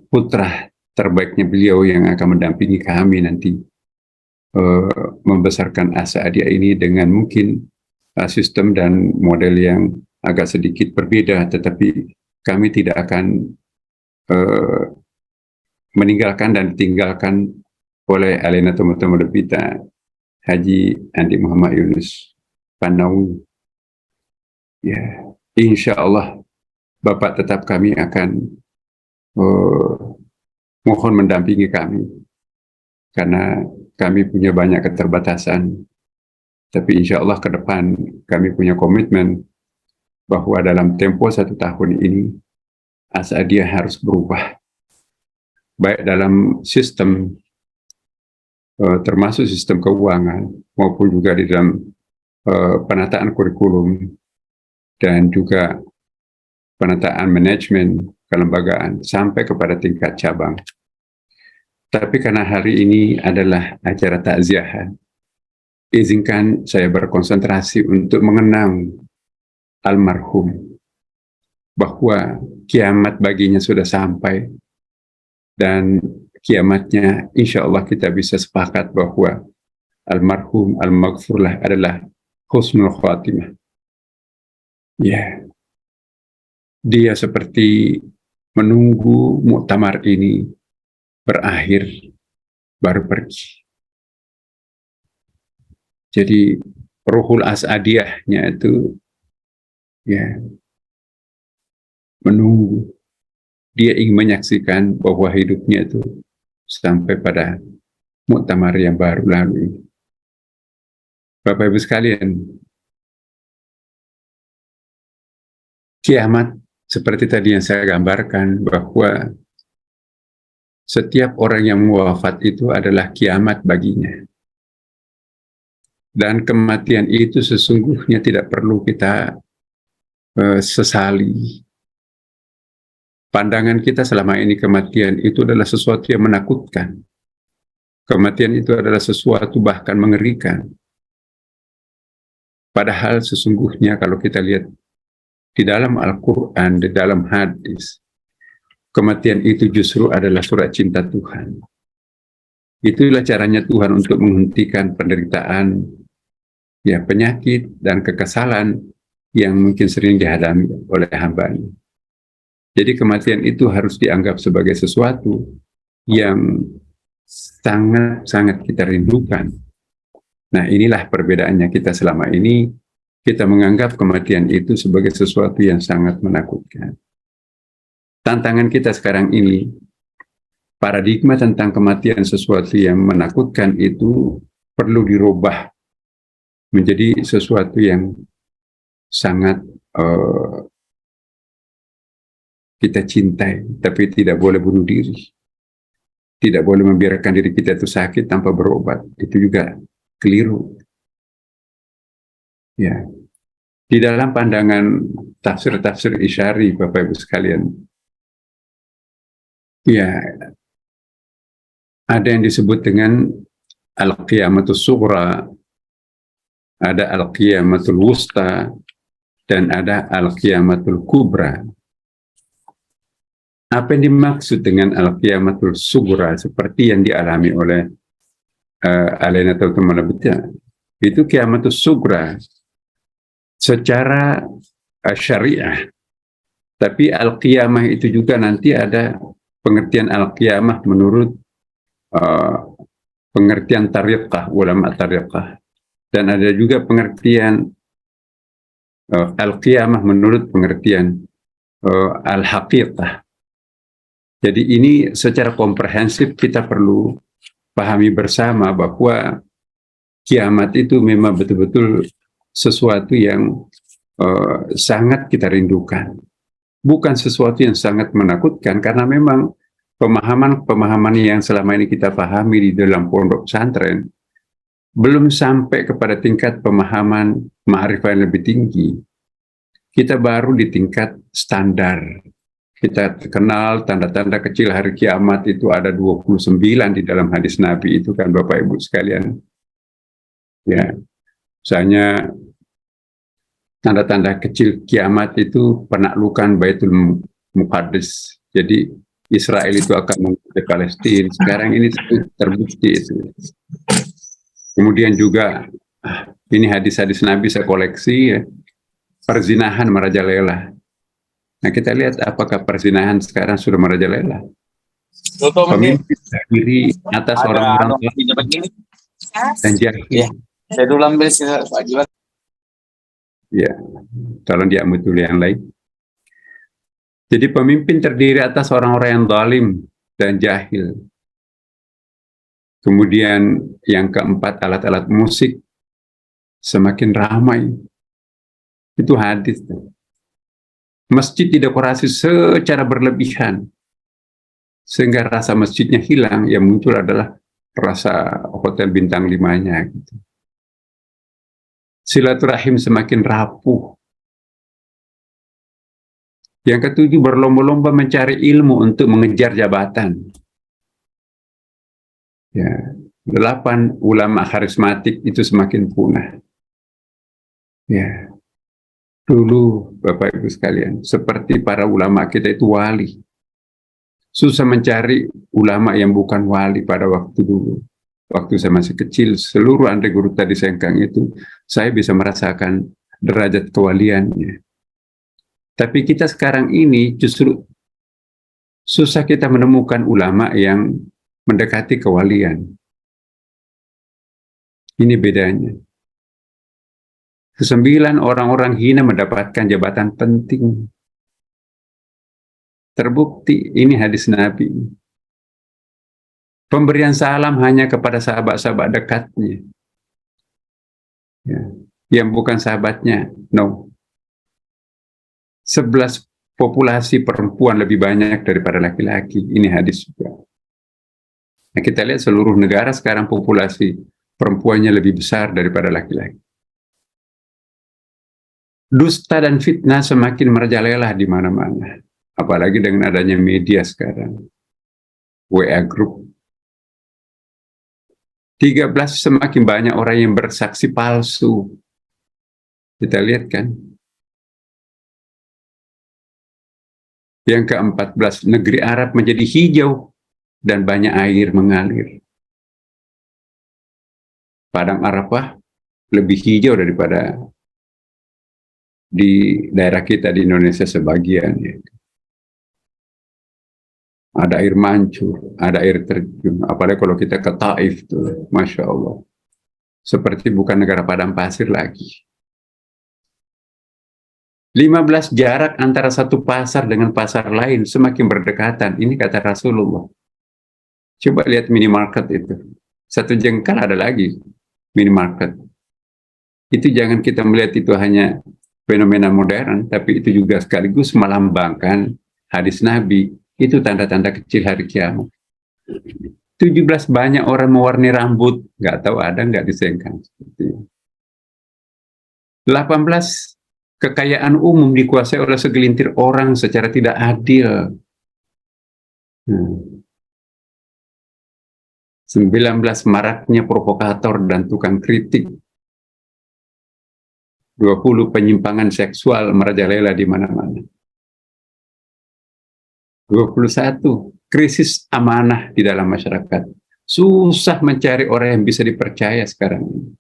putra terbaiknya beliau yang akan mendampingi kami nanti membesarkan Asadiyah ini dengan mungkin sistem dan model yang agak sedikit berbeda, tetapi kami tidak akan meninggalkan dan ditinggalkan oleh alena teman-teman lebita Haji Andi Muhammad Yunus Panau. Ya, insya Allah Bapak tetap kami akan mohon mendampingi kami. karena kami punya banyak keterbatasan. Tapi insya Allah ke depan kami punya komitmen bahwa dalam tempo 1 tahun ini As'adiyah harus berubah, baik dalam sistem termasuk sistem keuangan maupun juga di dalam penataan kurikulum dan juga penataan manajemen kelembagaan sampai kepada tingkat cabang. Tapi karena hari ini adalah acara takziahan, izinkan saya berkonsentrasi untuk mengenang almarhum, bahwa kiamat baginya sudah sampai, dan kiamatnya insya Allah kita bisa sepakat bahwa almarhum al-maghfurlah adalah husnul khatimah. Ya, dia seperti menunggu muktamar ini berakhir baru pergi. Jadi ruhul as'adiyahnya itu ya menunggu. Dia ingin menyaksikan bahwa hidupnya itu sampai pada muktamar yang baru lalu ini. Bapak Ibu sekalian, kiamat seperti tadi yang saya gambarkan, bahwa setiap orang yang wafat itu adalah kiamat baginya. Dan kematian itu sesungguhnya tidak perlu kita sesali. Pandangan kita selama ini kematian itu adalah sesuatu yang menakutkan. Kematian itu adalah sesuatu bahkan mengerikan. Padahal sesungguhnya kalau kita lihat di dalam Al-Quran, di dalam hadis, kematian itu justru adalah surat cinta Tuhan. Itulah caranya Tuhan untuk menghentikan penderitaan, ya, penyakit dan kekesalan yang mungkin sering dihadapi oleh hamba-Nya. Jadi kematian itu harus dianggap sebagai sesuatu yang sangat-sangat kita rindukan. Nah, inilah perbedaannya kita selama ini. Kita menganggap kematian itu sebagai sesuatu yang sangat menakutkan. Tantangan kita sekarang ini, paradigma tentang kematian sesuatu yang menakutkan itu perlu dirubah menjadi sesuatu yang sangat kita cintai, tapi tidak boleh bunuh diri. Tidak boleh membiarkan diri kita itu sakit tanpa berobat. Itu juga keliru. Ya. Di dalam pandangan tafsir-tafsir Isyari, Bapak Ibu sekalian, ya, ada yang disebut dengan al-qiyamatus sughra, ada al-qiyamatul wusta, dan ada al-qiyamatul kubra. Apa yang dimaksud dengan al-qiyamatul sughra seperti yang dialami oleh Alena teman-teman itu qiyamatul sughra secara syariah. Tapi al-qiyamah itu juga nanti ada pengertian al-qiyamah menurut pengertian tariqah, ulama tariqah. Dan ada juga pengertian al-qiyamah menurut pengertian al-haqiqah. Jadi ini secara komprehensif kita perlu pahami bersama bahwa kiamat itu memang betul-betul sesuatu yang sangat kita rindukan. Bukan sesuatu yang sangat menakutkan, karena memang pemahaman-pemahaman yang selama ini kita pahami di dalam pondok pesantren belum sampai kepada tingkat pemahaman ma'rifah yang lebih tinggi. Kita baru di tingkat standar. Kita kenal tanda-tanda kecil hari kiamat itu ada 29 di dalam hadis Nabi itu kan, Bapak Ibu sekalian. Ya, misalnya tanda-tanda kecil kiamat itu penaklukan Baitul Muqaddis. Jadi Israel itu akan menguasai Palestina. Sekarang ini terbukti itu. Kemudian juga ini hadis-hadis Nabi saya koleksi, ya, perzinahan merajalela. Nah, kita lihat apakah perzinahan sekarang sudah merajalela. Pemimpin terdiri atas orang-orang dan jahil. Ya, saya dulu ambil Pak Jiwan. Ya, tolong diambil dulu yang lain. Jadi pemimpin terdiri atas orang-orang yang zalim dan jahil. Kemudian yang keempat, alat-alat musik semakin ramai. Itu hadis. Masjid didekorasi secara berlebihan, sehingga rasa masjidnya hilang. Yang muncul adalah rasa hotel bintang 5-nya. Gitu. Silaturahim semakin rapuh. Yang ketujuh, berlomba-lomba mencari ilmu untuk mengejar jabatan. Ya, 8, ulama karismatik itu semakin punah. Ya, dulu Bapak Ibu sekalian, seperti para ulama kita itu wali. Susah mencari ulama yang bukan wali pada waktu dulu. Waktu saya masih kecil, seluruh Andre Guru tadi Sengkang itu, saya bisa merasakan derajat kewaliannya. Tapi kita sekarang ini justru susah kita menemukan ulama yang mendekati kewalian. Ini bedanya. 9 orang-orang hina mendapatkan jabatan penting. Terbukti, ini hadis Nabi. Pemberian salam hanya kepada sahabat-sahabat dekatnya. Ya. Yang bukan sahabatnya, no. 11 populasi perempuan lebih banyak daripada laki-laki. Ini hadis juga. Nah, kita lihat seluruh negara sekarang populasi perempuannya lebih besar daripada laki-laki. Dusta dan fitnah semakin merajalela di mana-mana. Apalagi dengan adanya media sekarang. WA Group. 13, semakin banyak orang yang bersaksi palsu. Kita lihat kan. Yang ke-14, negeri Arab menjadi hijau dan banyak air mengalir. Padang Arafah lebih hijau daripada di daerah kita di Indonesia sebagian. Ya. Ada air mancur, ada air terjun. Apalagi kalau kita ke Taif tuh, Masya Allah. Seperti bukan negara padang pasir lagi. 15, jarak antara satu pasar dengan pasar lain semakin berdekatan. Ini kata Rasulullah. Coba lihat minimarket itu. 1 jengkal ada lagi minimarket. Itu jangan kita melihat itu hanya fenomena modern, tapi itu juga sekaligus melambangkan hadis Nabi. Itu tanda-tanda kecil hari kiamat. 17, banyak orang mewarnai rambut. Nggak tahu ada nggak di Sengkang. 18, kekayaan umum dikuasai oleh segelintir orang secara tidak adil. 19, maraknya provokator dan tukang kritik. 20, penyimpangan seksual merajalela di mana-mana. 21, krisis amanah di dalam masyarakat. Susah mencari orang yang bisa dipercaya sekarang ini.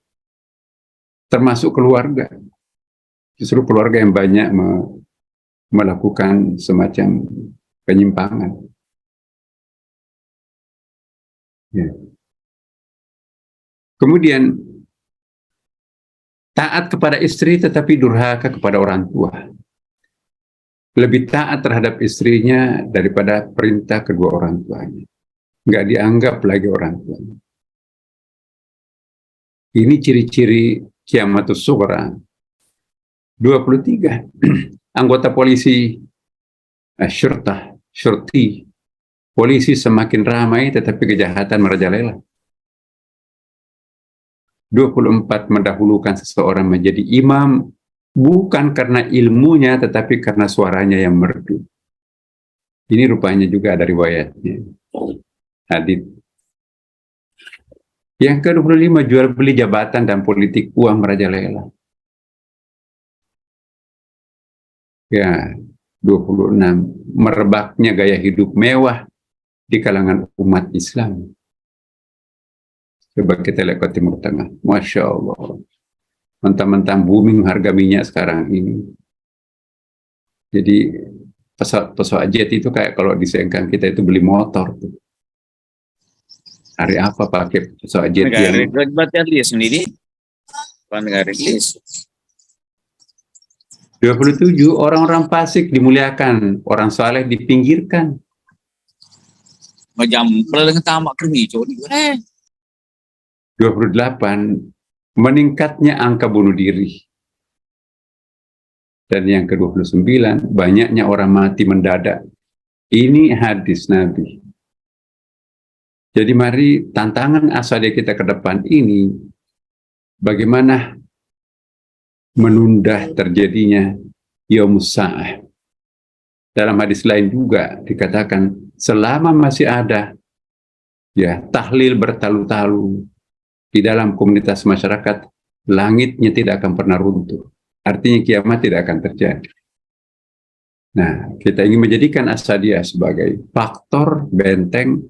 Termasuk keluarga. Justru keluarga yang banyak melakukan semacam penyimpangan. Ya. Kemudian, taat kepada istri tetapi durhaka kepada orang tua. Lebih taat terhadap istrinya daripada perintah kedua orang tuanya. Nggak dianggap lagi orang tuanya. Ini ciri-ciri kiamatus sughra. 23, anggota polisi syurti. Polisi semakin ramai tetapi kejahatan merajalela. 24, mendahulukan seseorang menjadi imam bukan karena ilmunya tetapi karena suaranya yang merdu. Ini rupanya juga ada riwayatnya. Hadits. Yang ke-25, jual beli jabatan dan politik uang merajalela. Ya, 26, merebaknya gaya hidup mewah di kalangan umat Islam. Coba kita lihat ke Timur Tengah. Masya Allah. Mentang-mentang booming harga minyak sekarang ini. Jadi pesawat jet itu kayak kalau di Sengkang kita itu beli motor. Tuh. Hari apa pakai pesawat jet yang... Negara dia sendiri. Negara Inggris. 27, orang-orang fasik dimuliakan, orang saleh dipinggirkan. Macam pernah dengan tamak kerja ni. 28, meningkatnya angka bunuh diri. Dan yang ke-29, banyaknya orang mati mendadak. Ini hadis Nabi. Jadi mari tantangan asadia kita ke depan ini, bagaimana menunda terjadinya Yaumus Sa'ah. Dalam hadis lain juga dikatakan, selama masih ada ya tahlil bertalu-talu di dalam komunitas masyarakat, langitnya tidak akan pernah runtuh. Artinya kiamat tidak akan terjadi. Nah, kita ingin menjadikan asadia sebagai faktor benteng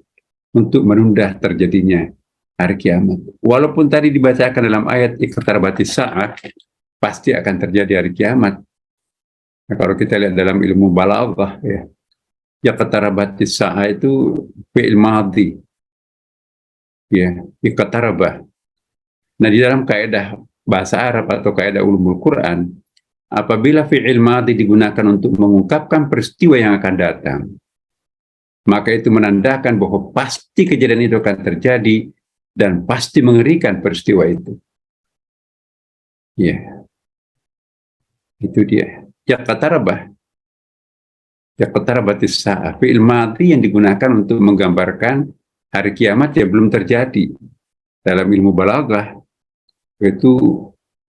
untuk menunda terjadinya hari kiamat. Walaupun tadi dibacakan dalam ayat iqtarabatis sa'ah, pasti akan terjadi hari kiamat. Nah, kalau kita lihat dalam ilmu balaghah ya, iqtarabatis sa'ah itu fi'il madhi. Ya, iqtarabah. Nah, di dalam kaidah bahasa Arab atau kaidah ulumul Quran, apabila fi'il madhi digunakan untuk mengungkapkan peristiwa yang akan datang, maka itu menandakan bahwa pasti kejadian itu akan terjadi dan pasti mengerikan peristiwa itu. Ya, itu dia. Yaqtarabatis sa'ah, fi'il madhi yang digunakan untuk menggambarkan hari kiamat yang belum terjadi. Dalam ilmu balaghah itu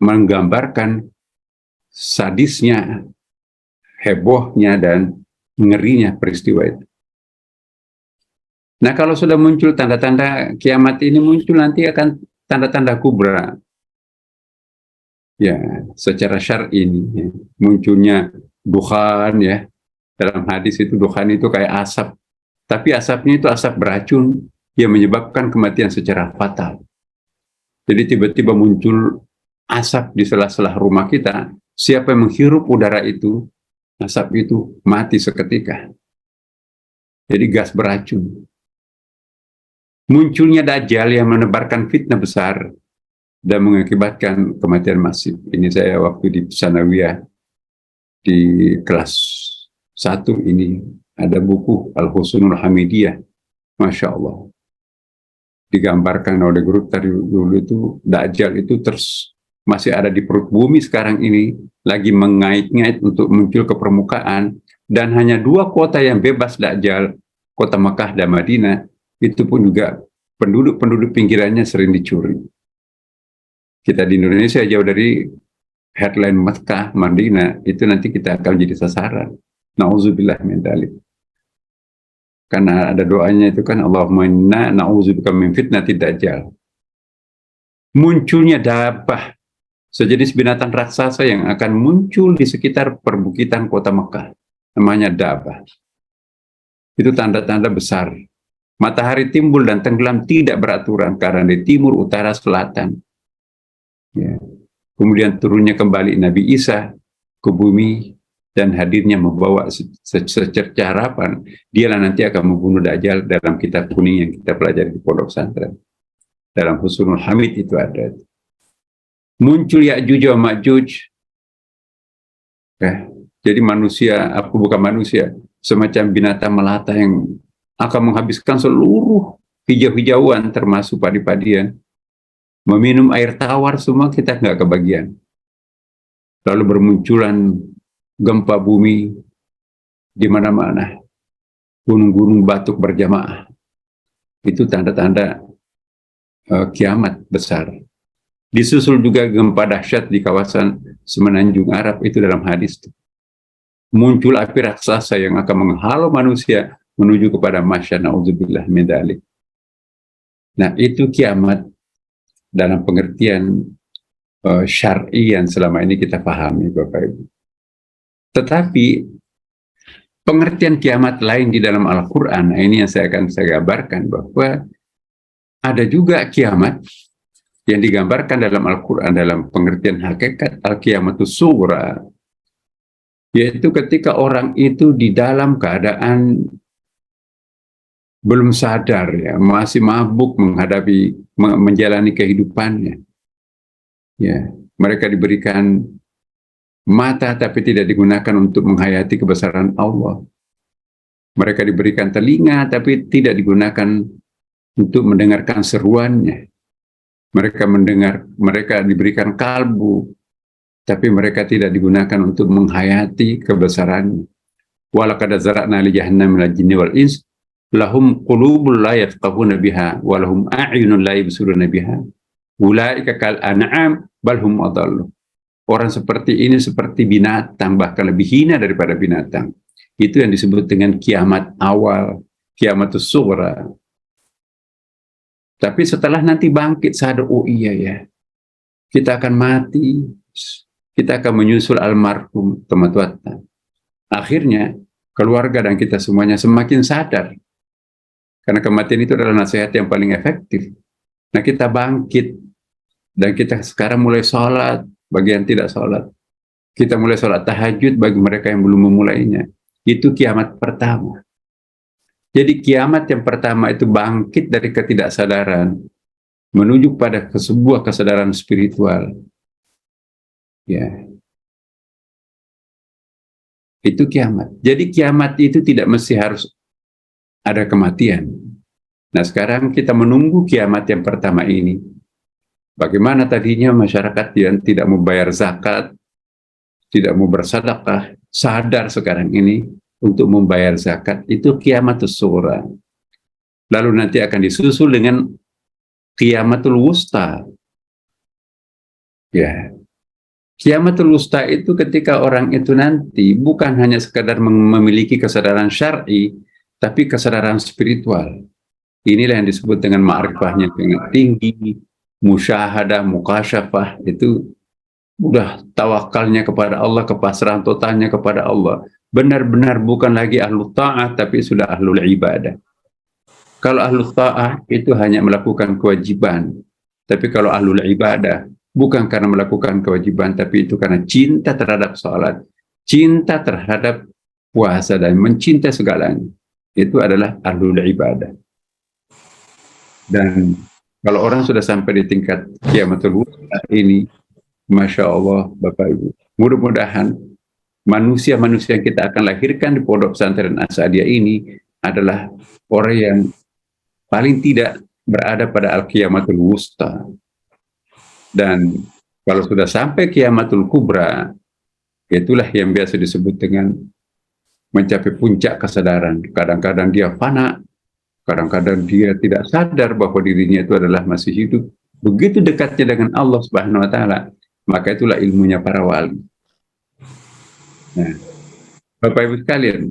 menggambarkan sadisnya, hebohnya, dan ngerinya peristiwa itu. Nah, kalau sudah muncul tanda-tanda kiamat ini muncul, nanti akan tanda-tanda kubra. Ya, secara syar'i ini ya, munculnya dukhan ya. Dalam hadis itu dukhan itu kayak asap. Tapi asapnya itu asap beracun yang menyebabkan kematian secara fatal. Jadi tiba-tiba muncul asap di sela-sela rumah kita. Siapa yang menghirup udara itu, asap itu mati seketika. Jadi gas beracun. Munculnya Dajjal yang menebarkan fitnah besar dan mengakibatkan kematian masif. Ini saya waktu di Sanawiyah di kelas 1 ini ada buku Al-Husnul Hamidiyah. Masya Allah. Digambarkan oleh guru tadi dulu itu, Dajjal itu terus masih ada di perut bumi sekarang ini, lagi mengait-ngait untuk muncul ke permukaan, dan hanya 2 kota yang bebas Dajjal, kota Mekah dan Madinah, itu pun juga penduduk-penduduk pinggirannya sering dicuri. Kita di Indonesia jauh dari headline Mekah, Madinah, itu nanti kita akan jadi sasaran. Na'udzubillah min dzalik. Karena ada doanya itu kan, Allahumma inna na'udzubika min fitnatid dajjal. Munculnya dabbah, sejenis binatang raksasa yang akan muncul di sekitar perbukitan kota Mekah. Namanya dabbah. Itu tanda-tanda besar. Matahari timbul dan tenggelam tidak beraturan karena di timur, utara, selatan. Ya. Kemudian turunnya kembali Nabi Isa ke bumi dan hadirnya membawa secerca harapan. Dialah nanti akan membunuh Dajjal dalam kitab kuning yang kita pelajari di pondok pesantren. Dalam Husnul Hamid itu ada. Muncul Ya'juj wa Ma'juj. Jadi manusia, apa bukan manusia, semacam binatang melata yang akan menghabiskan seluruh hijau-hijauan termasuk padi-padian. Meminum air tawar semua kita nggak kebagian. Lalu bermunculan gempa bumi di mana-mana. Gunung-gunung batuk berjamaah. Itu tanda-tanda kiamat besar. Disusul juga gempa dahsyat di kawasan Semenanjung Arab, itu dalam hadis. Muncul api raksasa yang akan menghalau manusia menuju kepada masyar, na'udzubillah min dzalik. Nah, itu kiamat dalam pengertian syar'i yang selama ini kita pahami, Bapak Ibu. Tetapi pengertian kiamat lain di dalam Al-Quran, ini yang saya gambarkan, bahwa ada juga kiamat yang digambarkan dalam Al-Quran dalam pengertian hakikat al-qiyamatus sughra, yaitu ketika orang itu di dalam keadaan belum sadar, ya, masih mabuk menjalani kehidupannya. Ya, mereka diberikan mata tapi tidak digunakan untuk menghayati kebesaran Allah. Mereka diberikan telinga tapi tidak digunakan untuk mendengarkan seruannya. mereka mendengar, mereka diberikan kalbu, tapi mereka tidak digunakan untuk menghayati kebesarannya. Walaqad zara'na li jahannam minal jinni wal ins lahum qulubun la yafqahuna biha wa lahum a'yunun la yubsiruna biha ulaika kal an'am bal hum adallu. Orang seperti ini seperti binatang, bahkan lebih hina daripada binatang. Itu yang disebut dengan kiamat awal, kiamatus sughra. Tapi setelah nanti bangkit sadar, oh iya ya, kita akan mati, kita akan menyusul almarhum teman-teman. Akhirnya keluarga dan kita semuanya semakin sadar, karena kematian itu adalah nasihat yang paling efektif. Nah, kita bangkit dan kita sekarang mulai sholat bagi yang tidak sholat, kita mulai sholat tahajud bagi mereka yang belum memulainya. Itu kiamat pertama. Jadi kiamat yang pertama itu bangkit dari ketidaksadaran menuju pada sebuah kesadaran spiritual. Ya, itu kiamat. Jadi kiamat itu tidak mesti harus ada kematian. Nah, sekarang kita menunggu kiamat yang pertama ini. Bagaimana tadinya masyarakat yang tidak mau bayar zakat, tidak mau bersedekah, sadar sekarang ini untuk membayar zakat, itu kiamatus sughra. Lalu nanti akan disusul dengan kiamatul wusta. Ya. Kiamatul wusta itu ketika orang itu nanti bukan hanya sekadar memiliki kesadaran syar'i, tapi kesadaran spiritual. Inilah yang disebut dengan ma'rifahnya sangat tinggi, musyahadah, mukasyafah, itu udah tawakalnya kepada Allah, kepasrahan totalnya kepada Allah. Benar-benar bukan lagi ahlu ta'ah, tapi sudah ahlul ibadah. Kalau ahlu ta'ah itu hanya melakukan kewajiban, tapi kalau ahlul ibadah bukan karena melakukan kewajiban, tapi itu karena cinta terhadap salat, cinta terhadap puasa, dan mencintai segalanya. Itu adalah ahlul ibadah. Dan kalau orang sudah sampai di tingkat kiamatul wusta ini, Masya Allah, Bapak Ibu, mudah-mudahan manusia-manusia yang kita akan lahirkan di Pondok Pesantren As-Saadiyah ini adalah orang yang paling tidak berada pada al-qiyamatul wusta. Dan kalau sudah sampai qiyamatul kubra, itulah yang biasa disebut dengan mencapai puncak kesadaran. Kadang-kadang dia fana, kadang-kadang dia tidak sadar bahwa dirinya itu adalah masih hidup. Begitu dekatnya dengan Allah Subhanahu wa Ta'ala, maka itulah ilmunya para wali. Nah, Bapak Ibu sekalian,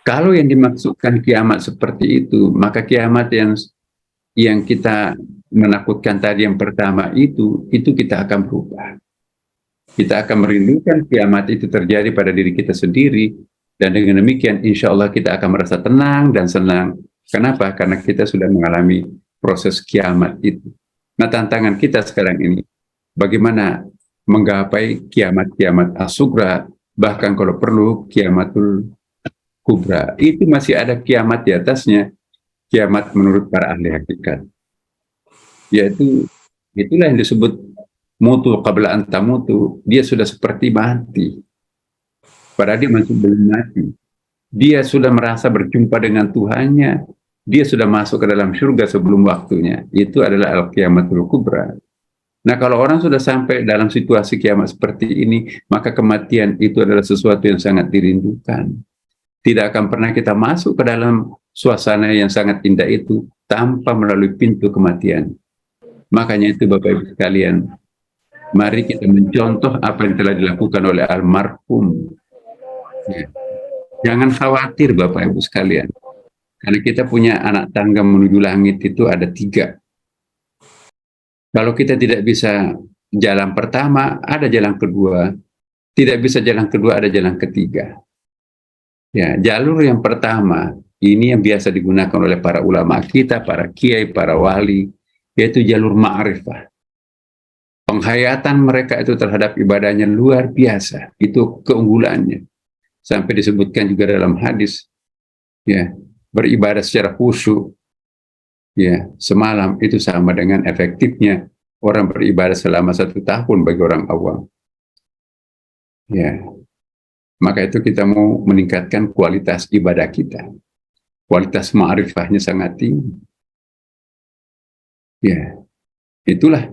kalau yang dimaksudkan kiamat seperti itu, maka kiamat yang kita menakutkan tadi yang pertama itu kita akan berubah. Kita akan merindukan kiamat itu terjadi pada diri kita sendiri, dan dengan demikian insya Allah kita akan merasa tenang dan senang. Kenapa? Karena kita sudah mengalami proses kiamat itu. Nah, tantangan kita sekarang ini, bagaimana menggapai kiamat-kiamat as-sughra, bahkan kalau perlu kiamatul kubra. Itu masih ada kiamat di atasnya, kiamat menurut para ahli hakikat. Yaitu, itulah yang disebut mutu qabla an tamutu. Dia sudah seperti mati, padahal dia masih belum mati. Dia sudah merasa berjumpa dengan Tuhannya, dia sudah masuk ke dalam surga sebelum waktunya. Itu adalah al-qiyamatul kubra. Nah, kalau orang sudah sampai dalam situasi kiamat seperti ini, maka kematian itu adalah sesuatu yang sangat dirindukan. Tidak akan pernah kita masuk ke dalam suasana yang sangat indah itu tanpa melalui pintu kematian. Makanya itu Bapak Ibu sekalian, mari kita mencontoh apa yang telah dilakukan oleh almarhum. Ya. Jangan khawatir Bapak Ibu sekalian, karena kita punya anak tangga menuju langit itu ada 3. Kalau kita tidak bisa jalan pertama, ada jalan kedua. Tidak bisa jalan kedua, ada jalan ketiga. Ya, jalur yang pertama, ini yang biasa digunakan oleh para ulama kita, para kiai, para wali, yaitu jalur ma'rifah. Penghayatan mereka itu terhadap ibadahnya luar biasa. Itu keunggulannya. Sampai disebutkan juga dalam hadis, ya, beribadah secara khusyuk, ya, semalam itu sama dengan efektifnya orang beribadah selama 1 tahun bagi orang awam. Ya, maka itu kita mau meningkatkan kualitas ibadah kita. Kualitas ma'rifahnya sangat tinggi. Ya, itulah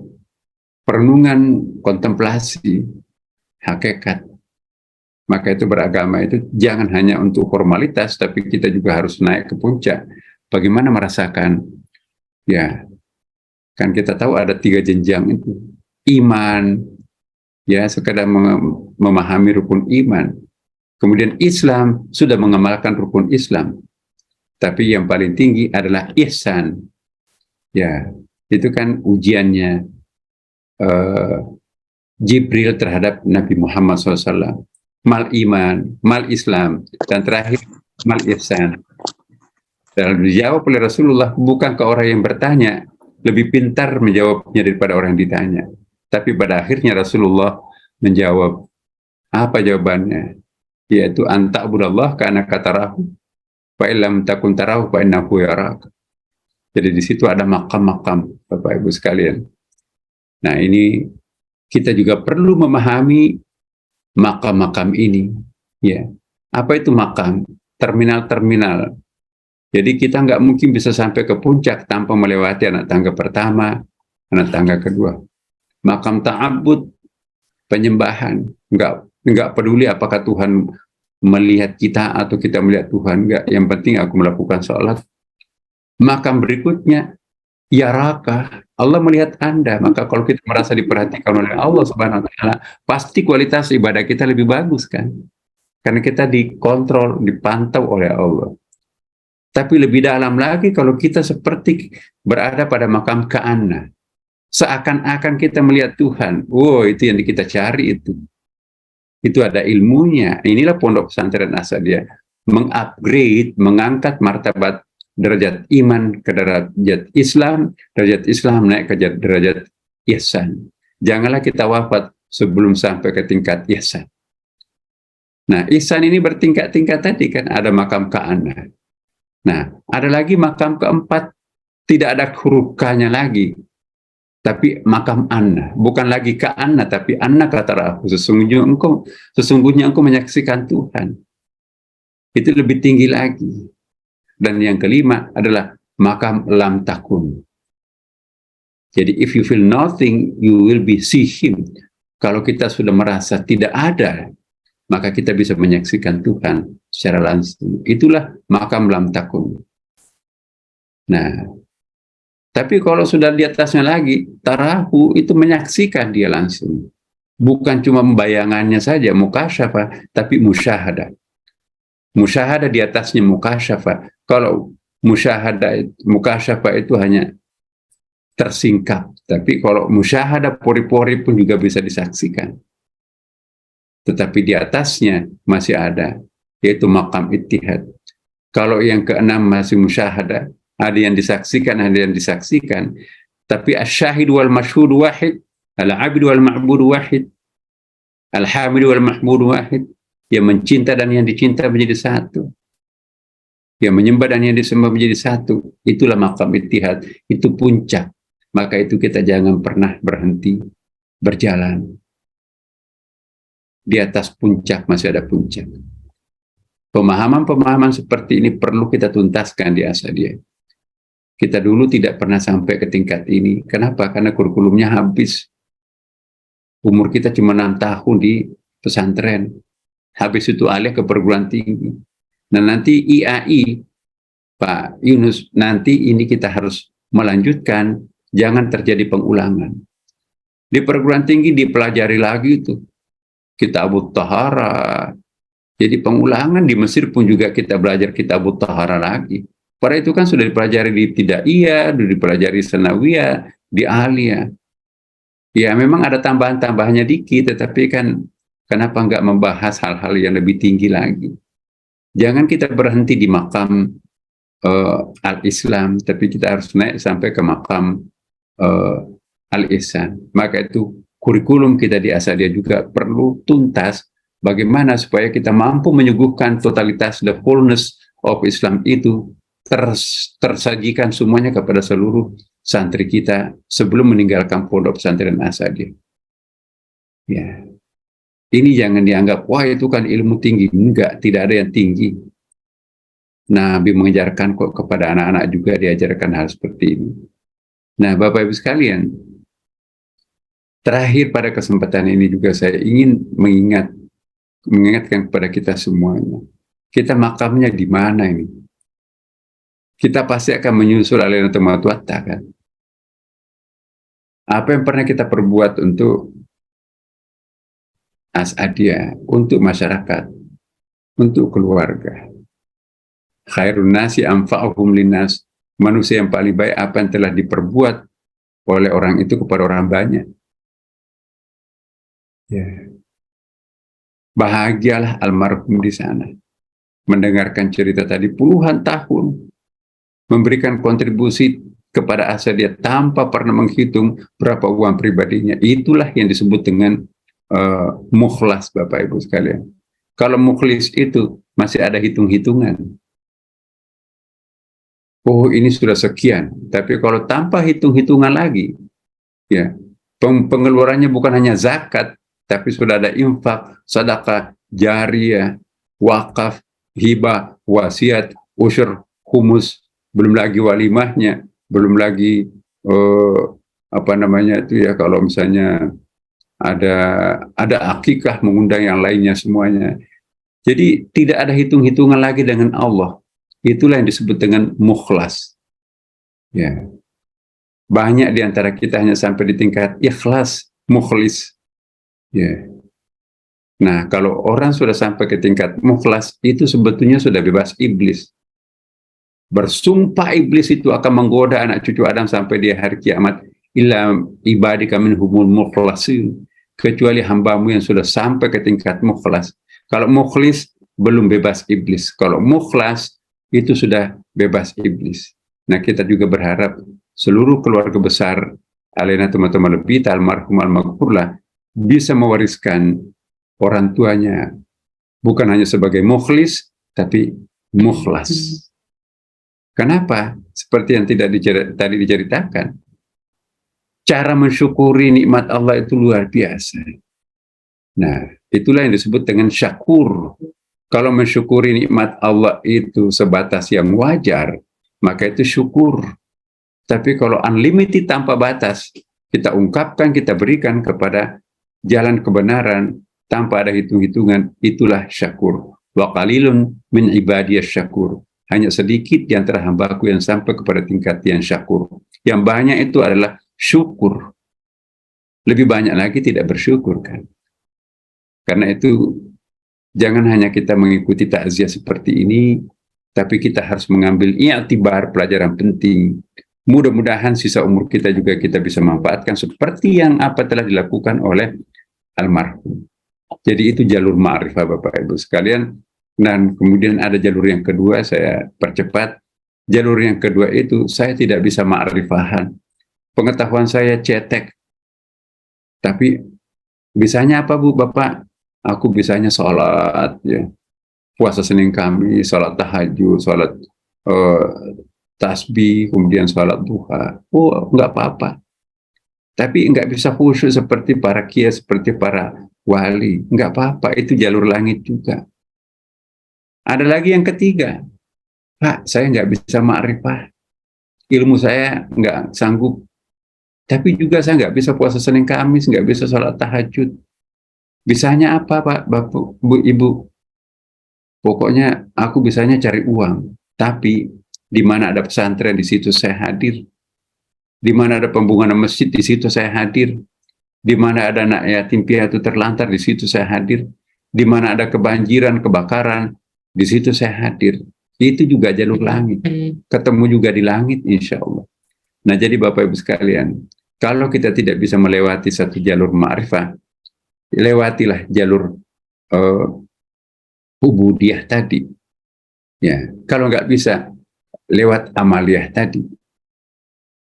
perenungan kontemplasi hakikat. Maka itu beragama itu jangan hanya untuk formalitas, tapi kita juga harus naik ke puncak. Bagaimana merasakan? Ya, kan kita tahu ada 3 jenjang itu. Iman, ya sekadar memahami rukun iman. Kemudian Islam, sudah mengamalkan rukun Islam. Tapi yang paling tinggi adalah ihsan. Ya, itu kan ujiannya Jibril terhadap Nabi Muhammad SAW. Mal iman, mal Islam, dan terakhir mal ihsan. Dan dijawab oleh Rasulullah, bukan ke orang yang bertanya, lebih pintar menjawabnya daripada orang yang ditanya. Tapi pada akhirnya Rasulullah menjawab, apa jawabannya? Yaitu anta'budallah ka'annaka tarahu, fa illam takun tarahu fa innahu yarak. Jadi di situ ada makam-makam, Bapak Ibu sekalian. Nah, ini kita juga perlu memahami makam-makam ini, ya. Apa itu makam? Terminal-terminal. Jadi kita nggak mungkin bisa sampai ke puncak tanpa melewati anak tangga pertama, anak tangga kedua. Makam ta'abbud, penyembahan. Nggak peduli apakah Tuhan melihat kita atau kita melihat Tuhan, nggak. Yang penting aku melakukan sholat. Makam berikutnya, yaraka, Allah melihat Anda. Maka kalau kita merasa diperhatikan oleh Allah Subhanahu wa Ta'ala, pasti kualitas ibadah kita lebih bagus, kan? Karena kita dikontrol, dipantau oleh Allah. Tapi lebih dalam lagi kalau kita seperti berada pada makam ka'anna, seakan-akan kita melihat Tuhan. Oh, itu yang kita cari itu. Itu ada ilmunya. Inilah Pondok Pesantren Asadiyah mengupgrade, mengangkat martabat derajat iman ke derajat Islam naik ke derajat ihsan. Janganlah kita wafat sebelum sampai ke tingkat ihsan. Nah, ihsan ini bertingkat-tingkat tadi, kan ada makam ka'anna. Nah, ada lagi makam keempat, tidak ada huruf K-nya lagi, tapi makam anna. Bukan lagi ka'anna, tapi anna kata aku. Sesungguhnya engkau menyaksikan Tuhan. Itu lebih tinggi lagi. Dan yang kelima adalah makam lam takun. Jadi if you feel nothing, you will be see him. Kalau kita sudah merasa tidak ada, maka kita bisa menyaksikan Tuhan secara langsung. Itulah makam lam takun. Nah, tapi kalau sudah di atasnya lagi, tarahu, itu menyaksikan dia langsung. Bukan cuma membayangannya saja, mukasyafah, tapi musyahadah. Musyahadah di atasnya mukasyafah. Kalau mukasyafah itu hanya tersingkap. Tapi kalau musyahadah pori-pori pun juga bisa disaksikan. Tetapi di atasnya masih ada, yaitu makam ittihad. Kalau yang keenam masih musyahadah, ada yang disaksikan, ada yang disaksikan. Tapi asyahid wal masyhud wahid, al-abid wal ma'bud wahid, al-hamid wal mahmud wahid. Yang mencinta dan yang dicinta menjadi satu. Yang menyembah dan yang disembah menjadi satu. Itulah makam ittihad. Itu puncak. Maka itu kita jangan pernah berhenti berjalan. Di atas puncak masih ada puncak. Pemahaman-pemahaman seperti ini perlu kita tuntaskan di Asadiyah. Kita dulu tidak pernah sampai ke tingkat ini. Kenapa? Karena kurikulumnya habis. Umur kita cuma 6 tahun di pesantren. Habis itu alih ke perguruan tinggi. Nah, nanti IAI, Pak Yunus, nanti ini kita harus melanjutkan, jangan terjadi pengulangan. Di perguruan tinggi dipelajari lagi itu Kitabut Tahara. Jadi pengulangan. Di Mesir pun juga kita belajar Kitabut Tahara lagi. Pada itu kan sudah dipelajari di Tidaiyah, sudah dipelajari Sanawiyah, di Aliyah. Ya memang ada tambahan-tambahannya dikit, tetapi kan kenapa nggak membahas hal-hal yang lebih tinggi lagi? Jangan kita berhenti di makam al-Islam, tapi kita harus naik sampai ke makam al-Ihsan. Maka itu kurikulum kita di Asadiyah juga perlu tuntas bagaimana supaya kita mampu menyuguhkan totalitas, the fullness of Islam itu tersajikan semuanya kepada seluruh santri kita sebelum meninggalkan pondok pesantren Asadiyah. Ya. Ini jangan dianggap, wah itu kan ilmu tinggi. Enggak, tidak ada yang tinggi. Nabi mengajarkan kok kepada anak-anak juga diajarkan hal seperti ini. Nah, Bapak Ibu sekalian, terakhir pada kesempatan ini juga saya ingin mengingatkan kepada kita semuanya. Kita makamnya di mana ini? Kita pasti akan menyusul alaihi wasallam, kan? Apa yang pernah kita perbuat untuk As'adiyah, untuk masyarakat, untuk keluarga. Khairun nasi anfa'uhum linnas. Manusia yang paling baik apa yang telah diperbuat oleh orang itu kepada orang banyak. Ya. Bahagialah almarhum di sana. Mendengarkan cerita tadi puluhan tahun. Memberikan kontribusi kepada As'adiyah tanpa pernah menghitung berapa uang pribadinya. Itulah yang disebut dengan mukhlas, Bapak Ibu sekalian. Kalau mukhlis itu masih ada hitung-hitungan. Oh, ini sudah sekian. Tapi kalau tanpa hitung-hitungan lagi, ya, pengeluarannya bukan hanya zakat, tapi sudah ada infak, sedekah, jariyah, wakaf, hibah, wasiat, usyur, humus, belum lagi walimahnya, belum lagi apa namanya itu ya, kalau misalnya ada akikah, mengundang yang lainnya semuanya. Jadi tidak ada hitung-hitungan lagi dengan Allah. Itulah yang disebut dengan mukhlas. Ya. Banyak di antara kita hanya sampai di tingkat ikhlas, mukhlis. Ya. Nah, kalau orang sudah sampai ke tingkat mukhlas, itu sebetulnya sudah bebas iblis. Bersumpah iblis itu akan menggoda anak cucu Adam sampai di hari kiamat. Illa ibadika minhumul mukhlasin. Kecuali hambamu yang sudah sampai ke tingkat mukhlas. Kalau mukhlis, belum bebas iblis. Kalau mukhlas, itu sudah bebas iblis. Nah, kita juga berharap seluruh keluarga besar alaina teman-teman lebih almarhum al-maghfurlah bisa mewariskan orang tuanya bukan hanya sebagai mukhlis tapi mukhlas. Kenapa? Seperti yang tadi diceritakan, cara mensyukuri nikmat Allah itu luar biasa. Nah, itulah yang disebut dengan syakur. Kalau mensyukuri nikmat Allah itu sebatas yang wajar, maka itu syukur. Tapi kalau unlimited tanpa batas, kita ungkapkan, kita berikan kepada jalan kebenaran tanpa ada hitung-hitungan, itulah syakur. Wa qalilun min ibadiyas syakur. Hanya sedikit di antara hambaku yang sampai kepada tingkat yang syakur. Yang banyak itu adalah syukur. Lebih banyak lagi tidak bersyukur, kan? Karena itu jangan hanya kita mengikuti takziah seperti ini, tapi kita harus mengambil i'tibar, pelajaran penting. Mudah-mudahan sisa umur kita juga kita bisa manfaatkan seperti yang apa telah dilakukan oleh almarhum. Jadi itu jalur ma'rifah, Bapak Ibu sekalian. Dan kemudian ada jalur yang kedua, saya percepat. Jalur yang kedua itu saya tidak bisa ma'rifahan. Pengetahuan saya cetek. Tapi bisanya apa, Bu, Bapak? Aku bisanya sholat, ya, puasa Senin Kamis, sholat tahajud, sholat tasbih, kemudian sholat duha. Oh, nggak apa-apa. Tapi nggak bisa khusyuk seperti para kiai, seperti para wali. Nggak apa-apa, itu jalur langit juga. Ada lagi yang ketiga, Pak, saya nggak bisa ma'rifah. Ilmu saya nggak sanggup. Tapi juga saya nggak bisa puasa Senin Kamis, nggak bisa sholat tahajud. Bisanya apa, Pak, Bapak, Bu, Ibu? Pokoknya aku bisanya cari uang. Tapi di mana ada pesantren, di situ saya hadir. Di mana ada pembangunan masjid, di situ saya hadir. Di mana ada anak yatim piatu terlantar, di situ saya hadir. Di mana ada kebanjiran, kebakaran, di situ saya hadir. Itu juga jalur langit. Ketemu juga di langit, insya Allah. Nah, jadi Bapak Ibu sekalian, kalau kita tidak bisa melewati satu jalur ma'rifah, lewatilah jalur ubudiyah tadi. Ya, kalau nggak bisa, lewat amaliyah tadi.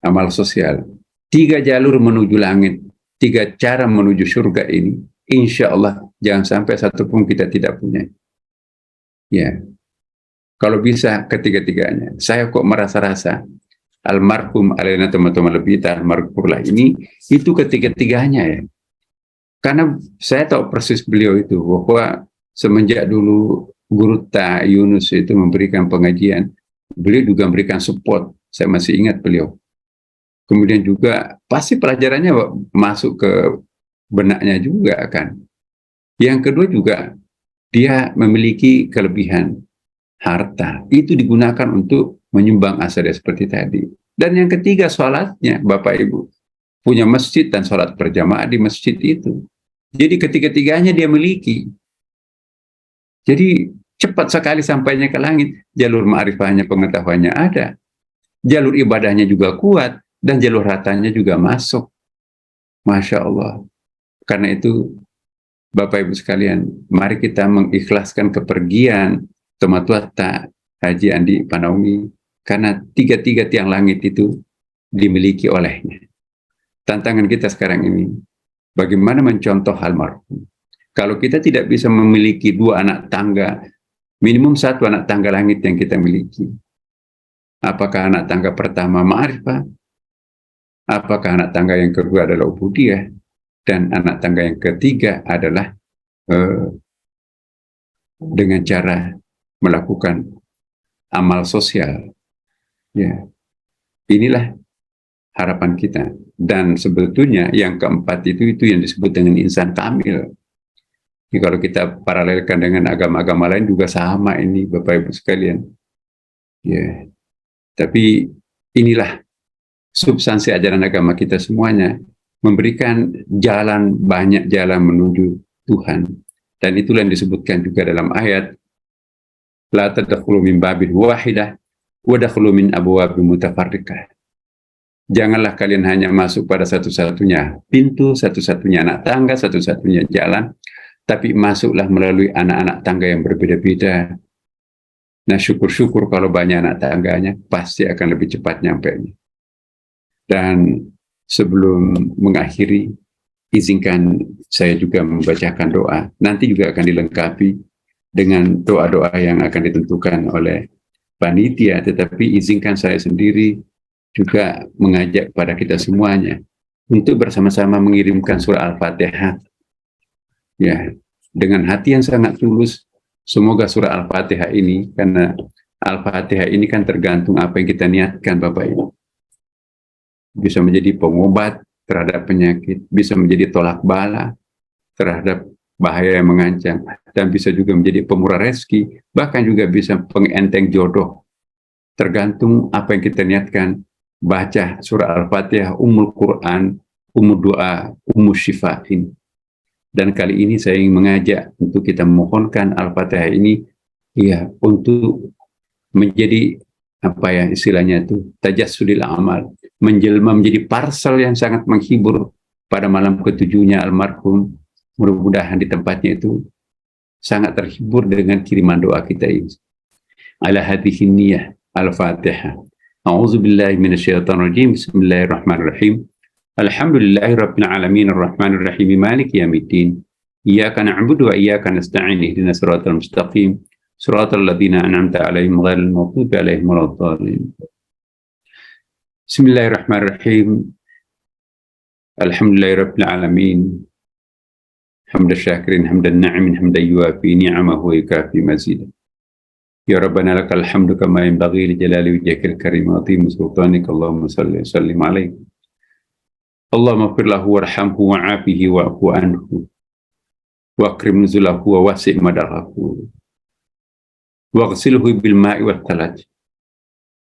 Amal sosial. 3 jalur menuju langit, 3 cara menuju surga ini, insya Allah jangan sampai satu pun kita tidak punya. Ya, kalau bisa ketiga-tiganya. Saya kok merasa-rasa almarhum alaina teman-teman lebih almarhumlah ini itu ketiga-tiganya, ya. Karena saya tahu persis beliau itu bahwa semenjak dulu Guru Ta Yunus itu memberikan pengajian, beliau juga memberikan support. Saya masih ingat beliau. Kemudian juga pasti pelajarannya masuk ke benaknya juga kan. Yang kedua juga dia memiliki kelebihan harta. Itu digunakan untuk menyumbang asaria seperti tadi. Dan yang ketiga sholatnya, Bapak Ibu. Punya masjid dan sholat berjamaah di masjid itu. Jadi ketiga-tiganya dia miliki. Jadi cepat sekali sampainya ke langit. Jalur ma'rifahnya, pengetahuannya ada. Jalur ibadahnya juga kuat. Dan jalur hartanya juga masuk. Masya Allah. Karena itu, Bapak Ibu sekalian, mari kita mengikhlaskan kepergian Tomatuata Haji Andi Panaungi. Karena tiga-tiga tiang langit itu dimiliki olehnya. Tantangan kita sekarang ini, bagaimana mencontoh almarhum. Kalau kita tidak bisa memiliki 2 anak tangga, minimum 1 anak tangga langit yang kita miliki. Apakah anak tangga pertama ma'rifah? Apakah anak tangga yang kedua adalah ubudiyah? Dan anak tangga yang ketiga adalah dengan cara melakukan amal sosial. Ya, inilah harapan kita. Dan sebetulnya yang keempat itu yang disebut dengan insan kamil. Jadi kalau kita paralelkan dengan agama-agama lain juga sama ini, Bapak Ibu sekalian. Ya, tapi inilah substansi ajaran agama kita semuanya, memberikan banyak jalan menuju Tuhan. Dan itulah yang disebutkan juga dalam ayat, la tadkhulu min babin wahidah wa dakhulu min abwabin mutafarriqah. Janganlah kalian hanya masuk pada satu-satunya pintu, satu-satunya anak tangga, satu-satunya jalan, tapi masuklah melalui anak-anak tangga yang berbeda-beda. Nah, syukur-syukur kalau banyak anak tangganya, pasti akan lebih cepat nyampainya. Dan sebelum mengakhiri, izinkan saya juga membacakan doa. Nanti juga akan dilengkapi dengan doa-doa yang akan ditentukan oleh panitia, tetapi izinkan saya sendiri juga mengajak pada kita semuanya untuk bersama-sama mengirimkan surah Al-Fatihah. Ya, dengan hati yang sangat tulus, semoga surah Al-Fatihah ini, karena Al-Fatihah ini kan tergantung apa yang kita niatkan, Bapak Ibu. Bisa menjadi pengobat terhadap penyakit, bisa menjadi tolak bala terhadap bahaya yang mengancam, dan bisa juga menjadi pemurah rezeki, bahkan juga bisa pengenteng jodoh. Tergantung apa yang kita niatkan. Baca surah Al-Fatihah, Ummul Quran, Ummul Doa, Ummul Syifa'in. Dan kali ini saya ingin mengajak untuk kita mohonkan Al-Fatihah ini ya untuk menjadi apa ya istilahnya itu, tajassudil amal, menjelma menjadi parsel yang sangat menghibur pada malam ketujuhnya almarhum. Mudah-mudahan di tempatnya itu sangat terhibur dengan kiriman doa kita ini. Ala hadhihi niyyah Al-Fatihah. A'udzu billahi minasyaitonir rajim. Bismillahirrahmanirrahim. Alhamdulillahi rabbil alamin arrahmanir rahim maliki yaumiddin. Iyyaka na'budu wa iyyaka nasta'in ihdinas siratal mustaqim. Siratal ladzina an'amta 'alaihim ghairil maghdubi 'alaihim waladdallin. Bismillahirrahmanirrahim. Alhamdulillahi rabbil alamin. Hamdan syakirin hamdan na'imin hamdan yuwafi ni'amahu wa yukafi mazidah. Ya Rabbana lakal hamdu kama yanbaghi li jalali wajhikal karim wa 'azimi sultanik. Allahumma shalli wa sallim alaihi. Allahumma ighfir lahu warhamhu wa'afihi wa'fu anhu wa akrim nuzulahu wa wasi' madarahu waghsilhu bil ma'i wat thalaj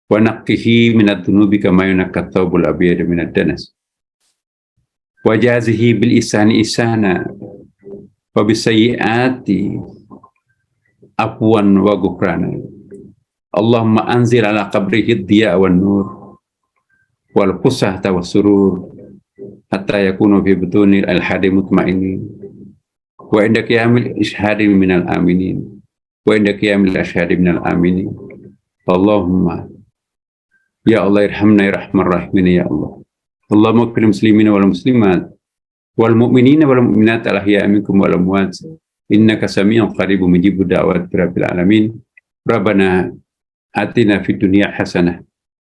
wa naqqihi min adh-dhunubi kama yunqqa ath-thawbul abyad min ad-danas wa jazihi bil ihsani ihsana wa bis sayyiati afwan wa ghufrana. Allahumma anzil ala qabrihi ad-diya wan nur wal fusahata was surur hatta yakunu fi butunil al-hadi mutmainin wa inda qiyamil ishhadi minal aminin wa inda qiyamil ashhadi minal aminin. Allahumma ya Allah irhamna ya rahman rahimin ya Allah. Allahumma ighfir muslimina wal muslimat wal mu'minina wal mu'minat al ahya'i minkum wal amwat innaka sami'un qaribun mujibud da'wat rabbil alamin. Rabbana atina fid dunya hasanah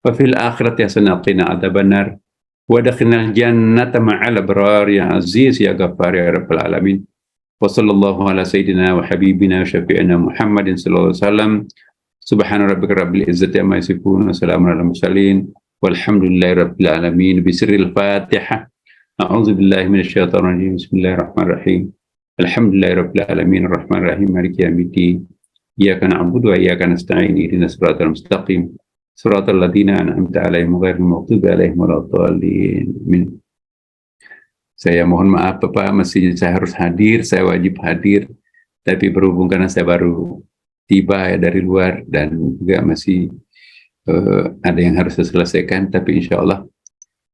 wa fil akhirati hasanah wa qina adzabannar wa adkhilnal jannata ma'al abrar ya aziz ya ghaffar ya rabbal alamin. Wa sallallahu ala sayyidina wa habibina wa syafi'ina Muhammadin sallallahu alaihi wasallam. Subhana rabbika rabbil izzati amma yasifun wa salamun alal mursalin Walhamdulillahirabbil alamin. Bisirril Fatihah. A'udzu billahi minasyaitonir rajim. Bismillahirrahmanirrahim. Alhamdulillahirabbil alamin arrahmanir rahim maliki yaumiddin. Iyyaka na'budu wa iyyaka nasta'in. Ihdinas siratal mustaqim. Siratal ladzina an'amta 'alaihim ghairil maghdubi 'alaihim waladdallin. Saya mohon maaf Bapak, mestinya saya harus hadir, saya wajib hadir, tapi berhubung karena saya baru tiba ya dari luar dan juga masih ada yang harus saya selesaikan, tapi insya Allah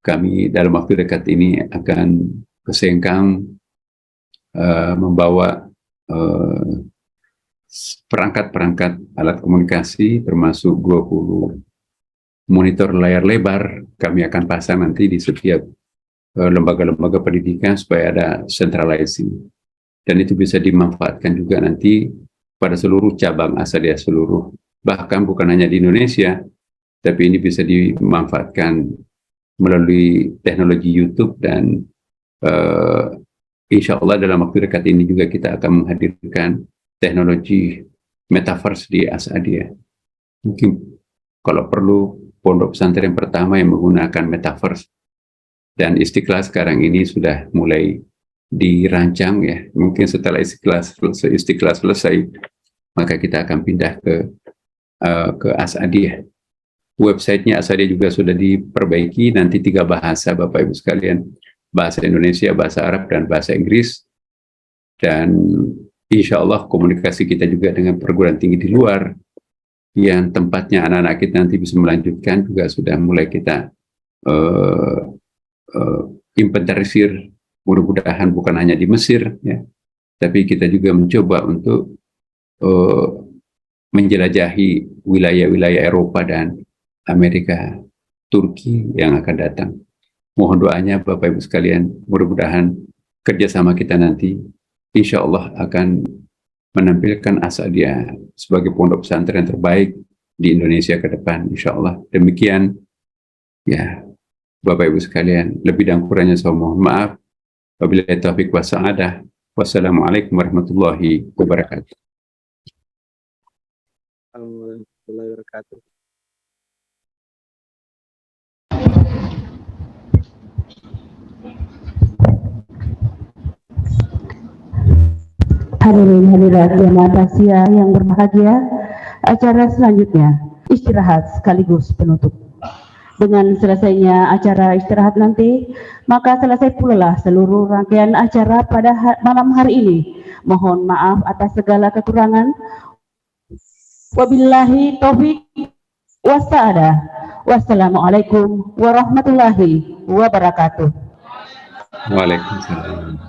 kami dalam waktu dekat ini akan ke Sengkang membawa perangkat-perangkat alat komunikasi termasuk 20 monitor layar lebar kami akan pasang nanti di setiap lembaga-lembaga pendidikan supaya ada centralizing, dan itu bisa dimanfaatkan juga nanti pada seluruh cabang Asadia seluruh, bahkan bukan hanya di Indonesia, tapi ini bisa dimanfaatkan melalui teknologi YouTube dan insya Allah dalam waktu dekat ini juga kita akan menghadirkan teknologi metaverse di Asadia. Mungkin kalau perlu pondok pesantren pertama yang menggunakan metaverse. Dan Istiqlal sekarang ini sudah mulai dirancang ya. Mungkin setelah Istiqlal selesai, maka kita akan pindah ke Asadia. Websitenya Asadia juga sudah diperbaiki, nanti 3 bahasa Bapak Ibu sekalian. Bahasa Indonesia, bahasa Arab, dan bahasa Inggris. Dan insya Allah komunikasi kita juga dengan perguruan tinggi di luar, yang tempatnya anak-anak kita nanti bisa melanjutkan, juga sudah mulai kita inventarisir, mudah-mudahan bukan hanya di Mesir ya, tapi kita juga mencoba untuk menjelajahi wilayah-wilayah Eropa dan Amerika, Turki yang akan datang. Mohon doanya Bapak Ibu sekalian, mudah-mudahan kerjasama kita nanti insya Allah akan menampilkan Asadia sebagai pondok pesantren terbaik di Indonesia ke depan, insya Allah. Demikian ya Bapak Ibu sekalian, lebih dan kurangnya saya mohon maaf. Wabillahi taufiq wa sa'adah. Wassalamualaikum warahmatullahi wabarakatuh. Warahmatullahi wabarakatuh. Hadirin hadirat jamaah tasya yang berbahagia, acara selanjutnya istirahat sekaligus penutup. Dengan selesainya acara istirahat nanti, maka selesai pula lah seluruh rangkaian acara pada malam hari ini. Mohon maaf atas segala kekurangan. Wabillahi taufiq wassadah. Wassalamualaikum warahmatullahi wabarakatuh. Waalaikumsalam.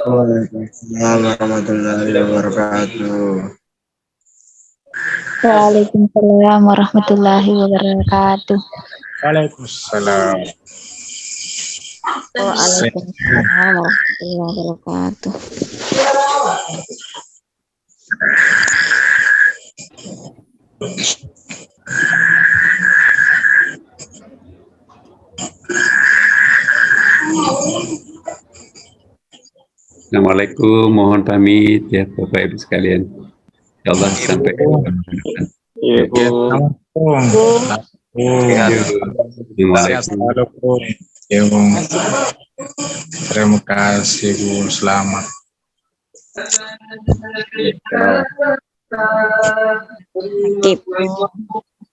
Waalaikumsalam warahmatullahi wabarakatuh. Waalaikumsalam warahmatullahi wabarakatuh. Waalaikumsalam. Waalaikumsalam warahmatullahi wabarakatuh. Assalamualaikum, mohon pamit ya Bapak Ibu sekalian. Ya Allah sampai Terima kasih Bu, selamat. Tip.